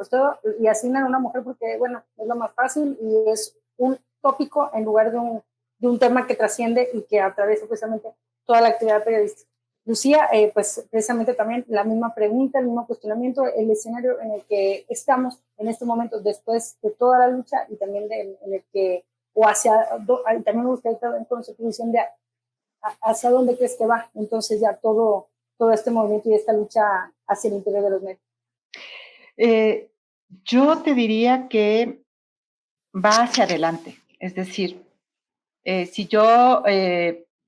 y asignan a una mujer porque, bueno, es lo más fácil y es un tópico en lugar de un tema que trasciende y que atraviesa precisamente toda la actividad periodística. Lucía, pues precisamente también la misma pregunta, el mismo cuestionamiento, el escenario en el que estamos en estos momentos después de toda la lucha y también en el que, también me gustaría conocer tu visión de hacia dónde crees que va entonces ya todo este movimiento y esta lucha hacia el interior de los medios. Yo te diría que va hacia adelante, es decir, si yo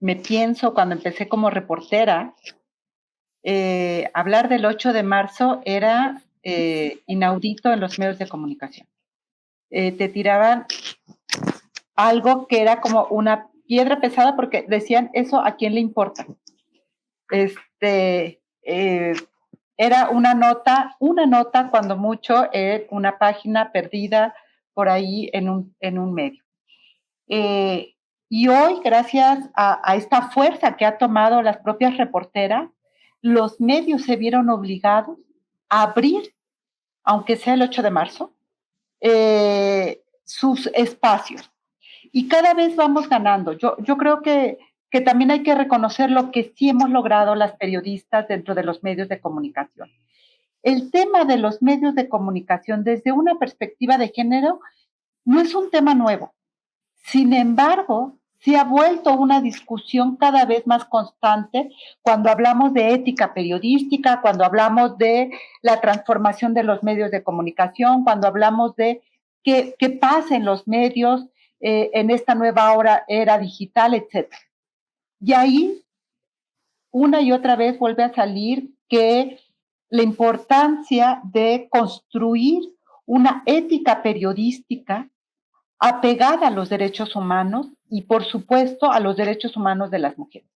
me pienso cuando empecé como reportera, hablar del 8 de marzo era inaudito en los medios de comunicación. Te tiraban algo que era como una piedra pesada porque decían, ¿eso a quién le importa? Era una nota cuando mucho en una página perdida por ahí en un medio. Y hoy, gracias a esta fuerza que ha tomado las propias reporteras, los medios se vieron obligados a abrir, aunque sea el 8 de marzo, sus espacios. Y cada vez vamos ganando. Yo creo que también hay que reconocer lo que sí hemos logrado las periodistas dentro de los medios de comunicación. El tema de los medios de comunicación desde una perspectiva de género no es un tema nuevo. Sin embargo, se ha vuelto una discusión cada vez más constante cuando hablamos de ética periodística, cuando hablamos de la transformación de los medios de comunicación, cuando hablamos de qué pasa en los medios en esta nueva era digital, etc. Y ahí, una y otra vez vuelve a salir que la importancia de construir una ética periodística apegada a los derechos humanos y, por supuesto, a los derechos humanos de las mujeres.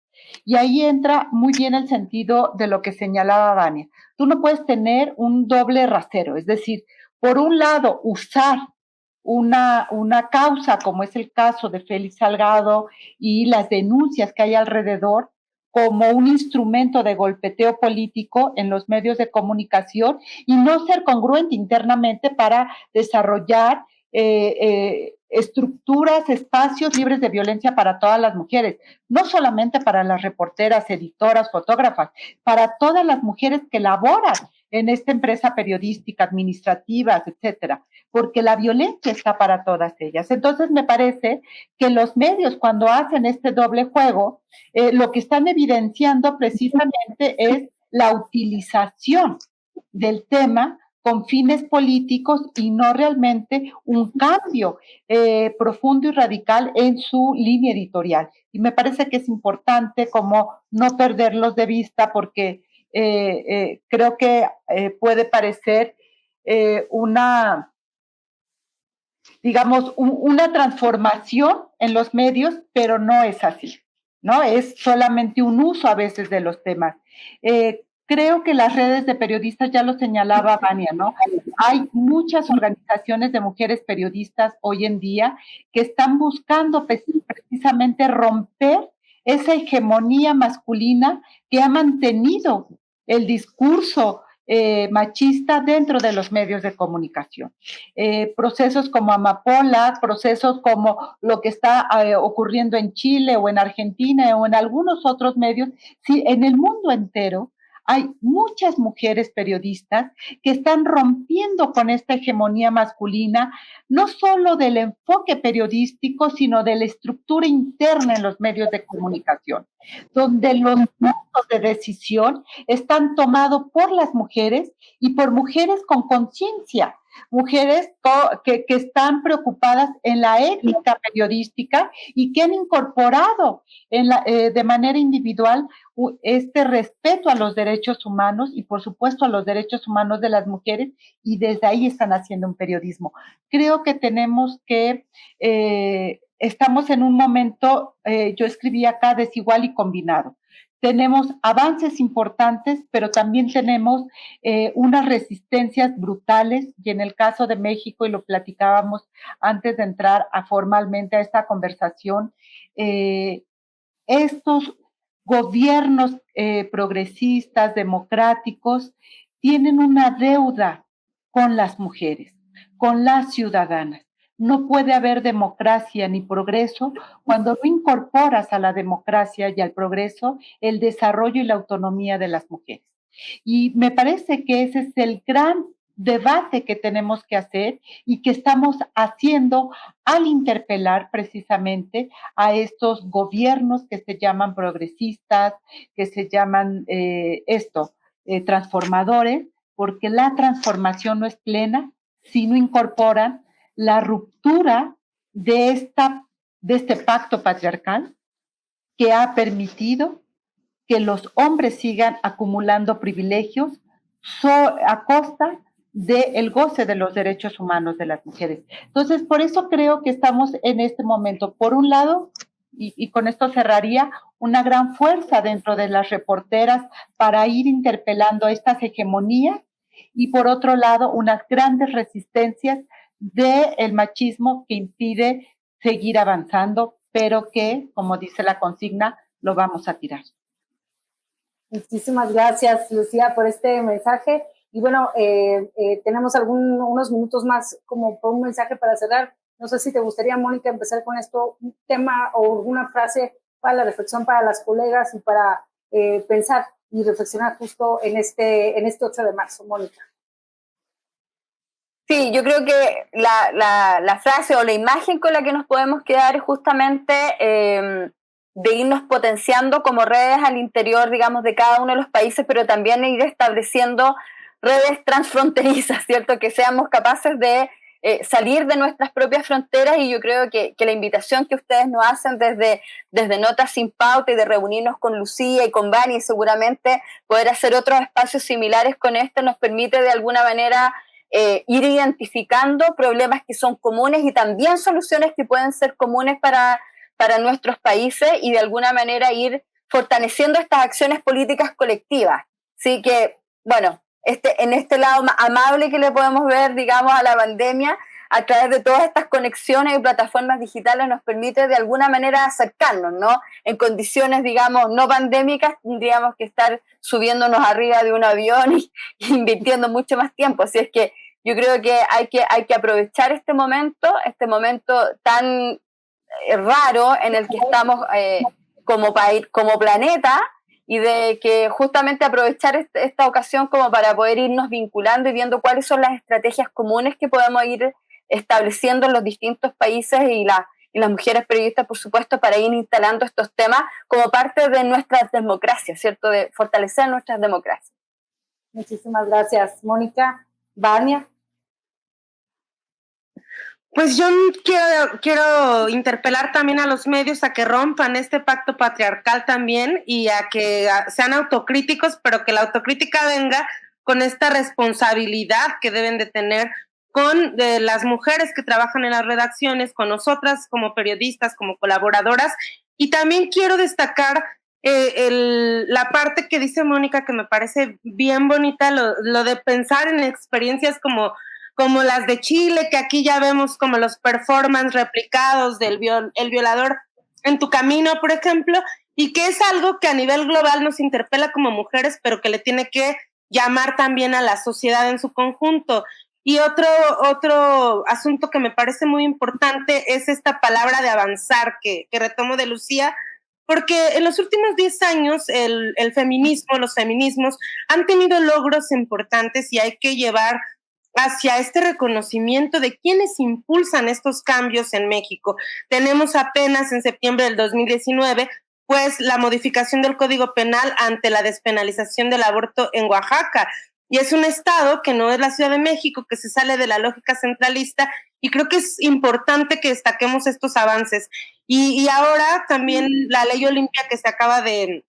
Y ahí entra muy bien el sentido de lo que señalaba Vania. Tú no puedes tener un doble rasero, es decir, por un lado, usar una causa, como es el caso de Félix Salgado y las denuncias que hay alrededor, como un instrumento de golpeteo político en los medios de comunicación y no ser congruente internamente para desarrollar estructuras, espacios libres de violencia para todas las mujeres, no solamente para las reporteras, editoras, fotógrafas, para todas las mujeres que laboran en esta empresa periodística, administrativas, etcétera, porque la violencia está para todas ellas. Entonces me parece que los medios, cuando hacen este doble juego, lo que están evidenciando precisamente es la utilización del tema con fines políticos y no realmente un cambio profundo y radical en su línea editorial. Y me parece que es importante como no perderlos de vista porque creo que puede parecer una transformación en los medios, pero no es así, ¿no? Es solamente un uso a veces de los temas. creo que las redes de periodistas, ya lo señalaba Vania, ¿no? Hay muchas organizaciones de mujeres periodistas hoy en día que están buscando precisamente romper esa hegemonía masculina que ha mantenido el discurso machista dentro de los medios de comunicación. Procesos como Amapola, procesos como lo que está ocurriendo en Chile o en Argentina o en algunos otros medios, sí, en el mundo entero hay muchas mujeres periodistas que están rompiendo con esta hegemonía masculina, no solo del enfoque periodístico, sino de la estructura interna en los medios de comunicación, donde los puntos de decisión están tomados por las mujeres y por mujeres con conciencia, mujeres que están preocupadas en la ética periodística y que han incorporado de manera individual este respeto a los derechos humanos y por supuesto a los derechos humanos de las mujeres, y desde ahí están haciendo un periodismo. Creo que tenemos que, estamos en un momento, yo escribí acá, desigual y combinado. Tenemos avances importantes, pero también tenemos unas resistencias brutales, y en el caso de México, y lo platicábamos antes de entrar formalmente a esta conversación, estos gobiernos progresistas, democráticos, tienen una deuda con las mujeres, con las ciudadanas. No puede haber democracia ni progreso cuando no incorporas a la democracia y al progreso el desarrollo y la autonomía de las mujeres. Y me parece que ese es el gran debate que tenemos que hacer y que estamos haciendo al interpelar precisamente a estos gobiernos que se llaman progresistas, que se llaman transformadores, porque la transformación no es plena si no incorporan la ruptura de este pacto patriarcal que ha permitido que los hombres sigan acumulando privilegios a costa del goce de los derechos humanos de las mujeres. Entonces, por eso creo que estamos en este momento, por un lado, y con esto cerraría, una gran fuerza dentro de las reporteras para ir interpelando estas hegemonías, y por otro lado, unas grandes resistencias del machismo que impide seguir avanzando, pero que, como dice la consigna, lo vamos a tirar. Muchísimas gracias, Lucía, por este mensaje. Y bueno, tenemos unos minutos más como por un mensaje para cerrar. No sé si te gustaría, Mónica, empezar con esto, un tema o alguna frase para la reflexión para las colegas y para pensar y reflexionar justo en este 8 de marzo, Mónica. Sí, yo creo que la frase o la imagen con la que nos podemos quedar es justamente de irnos potenciando como redes al interior, digamos, de cada uno de los países, pero también ir estableciendo redes transfronterizas, ¿cierto? Que seamos capaces de salir de nuestras propias fronteras, y yo creo que la invitación que ustedes nos hacen desde Notas Sin Pauta y de reunirnos con Lucía y con Vani, y seguramente poder hacer otros espacios similares con este, nos permite de alguna manera ir identificando problemas que son comunes y también soluciones que pueden ser comunes para nuestros países, y de alguna manera ir fortaleciendo estas acciones políticas colectivas. Así que, bueno, en este lado amable que le podemos ver, digamos, a la pandemia, a través de todas estas conexiones y plataformas digitales, nos permite de alguna manera acercarnos, ¿no? En condiciones, digamos, no pandémicas, tendríamos que estar subiéndonos arriba de un avión y invirtiendo mucho más tiempo. Así es que yo creo que hay que aprovechar este momento tan raro en el que estamos como planeta, y de que justamente aprovechar esta ocasión como para poder irnos vinculando y viendo cuáles son las estrategias comunes que podemos ir estableciendo en los distintos países, y las mujeres periodistas, por supuesto, para ir instalando estos temas como parte de nuestras democracias, ¿cierto? De fortalecer nuestras democracias. Muchísimas gracias, Mónica. Vania. Pues yo quiero interpelar también a los medios a que rompan este pacto patriarcal también, y a que sean autocríticos, pero que la autocrítica venga con esta responsabilidad que deben de tener con las mujeres que trabajan en las redacciones, con nosotras como periodistas, como colaboradoras. Y también quiero destacar la parte que dice Mónica, que me parece bien bonita, lo de pensar en experiencias como las de Chile, que aquí ya vemos como los performances replicados del el violador en tu camino, por ejemplo, y que es algo que a nivel global nos interpela como mujeres, pero que le tiene que llamar también a la sociedad en su conjunto. Y otro asunto que me parece muy importante es esta palabra de avanzar que retomo de Lucía, porque en los últimos 10 años el feminismo, los feminismos han tenido logros importantes y hay que llevar hacia este reconocimiento de quienes impulsan estos cambios en México. Tenemos apenas en septiembre del 2019 pues la modificación del Código Penal ante la despenalización del aborto en Oaxaca. Y es un estado que no es la Ciudad de México, que se sale de la lógica centralista, y creo que es importante que destaquemos estos avances. Y ahora también la ley Olimpia que se acaba de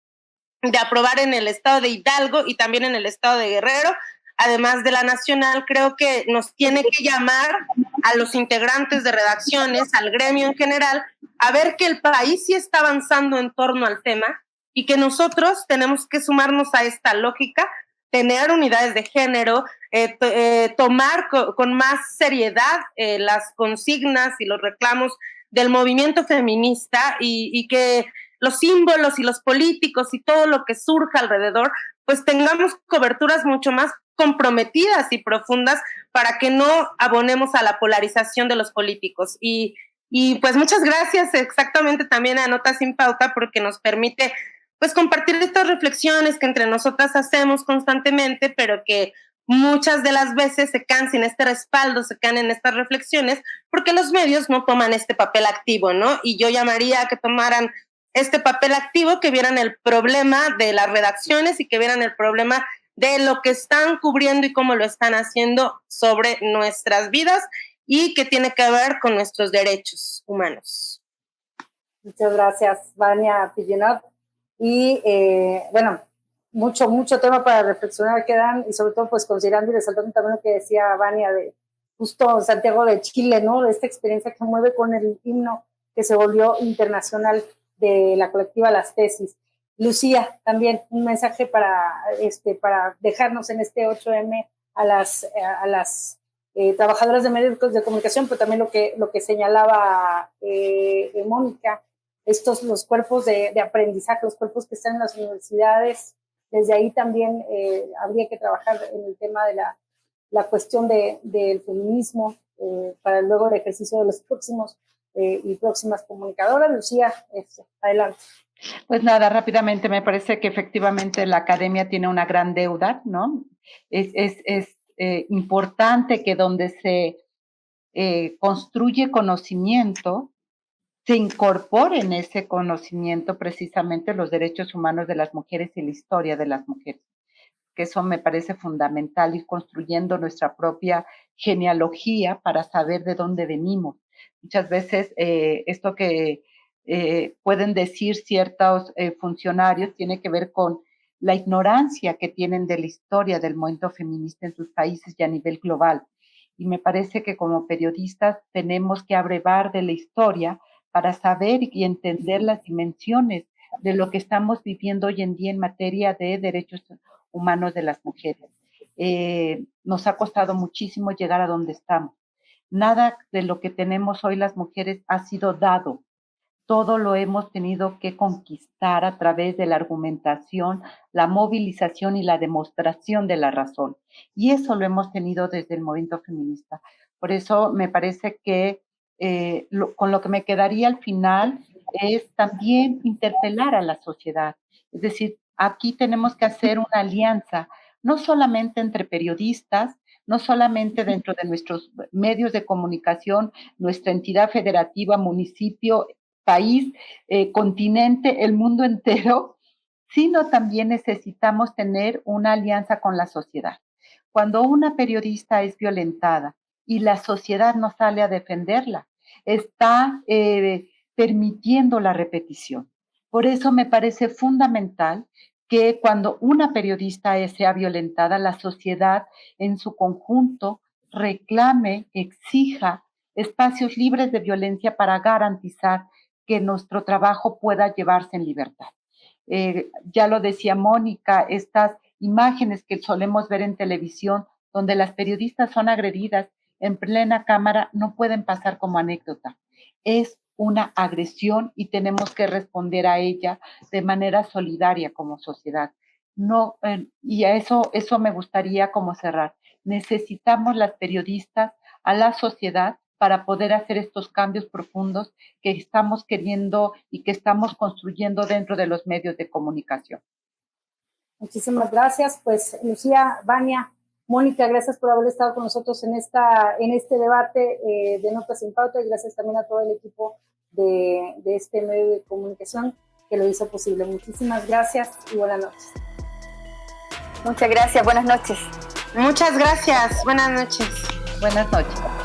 aprobar en el estado de Hidalgo y también en el estado de Guerrero, además de la nacional, creo que nos tiene que llamar a los integrantes de redacciones, al gremio en general, a ver que el país sí está avanzando en torno al tema y que nosotros tenemos que sumarnos a esta lógica, tener unidades de género, tomar con más seriedad las consignas y los reclamos del movimiento feminista y que los símbolos y los políticos y todo lo que surja alrededor, pues tengamos coberturas mucho más comprometidas y profundas para que no abonemos a la polarización de los políticos. Y pues muchas gracias exactamente también a Notas sin Pauta porque nos permite pues compartir estas reflexiones que entre nosotras hacemos constantemente, pero que muchas de las veces se quedan sin este respaldo, se quedan en estas reflexiones porque los medios no toman este papel activo, ¿no? Y yo llamaría a que tomaran este papel activo, que vieran el problema de las redacciones y que vieran el problema de lo que están cubriendo y cómo lo están haciendo sobre nuestras vidas y que tiene que ver con nuestros derechos humanos. Muchas gracias, Vania Pillenot. Y bueno, mucho tema para reflexionar quedan, y sobre todo pues considerando y resaltando también lo que decía Vania de justo Santiago de Chile, ¿no? De esta experiencia que mueve con el himno que se volvió internacional de la colectiva Las Tesis. Lucía, también un mensaje para dejarnos en este 8M a las trabajadoras de medios de comunicación, pero también lo que señalaba Mónica, los cuerpos de aprendizaje, los cuerpos que están en las universidades. Desde ahí también habría que trabajar en el tema de la cuestión del feminismo para luego el ejercicio de los próximos y próximas comunicadoras. Lucía, adelante. Pues nada, rápidamente, me parece que efectivamente la academia tiene una gran deuda, ¿no? Es importante que donde se construye conocimiento, se incorpore en ese conocimiento precisamente los derechos humanos de las mujeres y la historia de las mujeres, que eso me parece fundamental, ir construyendo nuestra propia genealogía para saber de dónde venimos. Muchas veces esto que pueden decir ciertos funcionarios tiene que ver con la ignorancia que tienen de la historia del movimiento feminista en sus países y a nivel global. Y me parece que como periodistas tenemos que abrevar de la historia para saber y entender las dimensiones de lo que estamos viviendo hoy en día en materia de derechos humanos de las mujeres. Nos ha costado muchísimo llegar a donde estamos. Nada de lo que tenemos hoy las mujeres ha sido dado. Todo lo hemos tenido que conquistar a través de la argumentación, la movilización y la demostración de la razón. Y eso lo hemos tenido desde el movimiento feminista. Por eso me parece que con lo que me quedaría al final es también interpelar a la sociedad. Es decir, aquí tenemos que hacer una alianza, no solamente entre periodistas, no solamente dentro de nuestros medios de comunicación, nuestra entidad federativa, municipio, país, continente, el mundo entero, sino también necesitamos tener una alianza con la sociedad. Cuando una periodista es violentada y la sociedad no sale a defenderla, está permitiendo la repetición. Por eso me parece fundamental que cuando una periodista sea violentada, la sociedad en su conjunto reclame, exija espacios libres de violencia para garantizar que nuestro trabajo pueda llevarse en libertad. Ya lo decía Mónica, estas imágenes que solemos ver en televisión, donde las periodistas son agredidas en plena cámara, no pueden pasar como anécdota. Es una agresión y tenemos que responder a ella de manera solidaria como sociedad. No, y a eso me gustaría como cerrar. Necesitamos las periodistas a la sociedad para poder hacer estos cambios profundos que estamos queriendo y que estamos construyendo dentro de los medios de comunicación. Muchísimas gracias. Pues Lucía, Vania, Mónica, gracias por haber estado con nosotros en este debate de Notas sin Pauta, y gracias también a todo el equipo de este medio de comunicación que lo hizo posible. Muchísimas gracias y buenas noches. Muchas gracias, buenas noches. Muchas gracias, buenas noches. Buenas noches.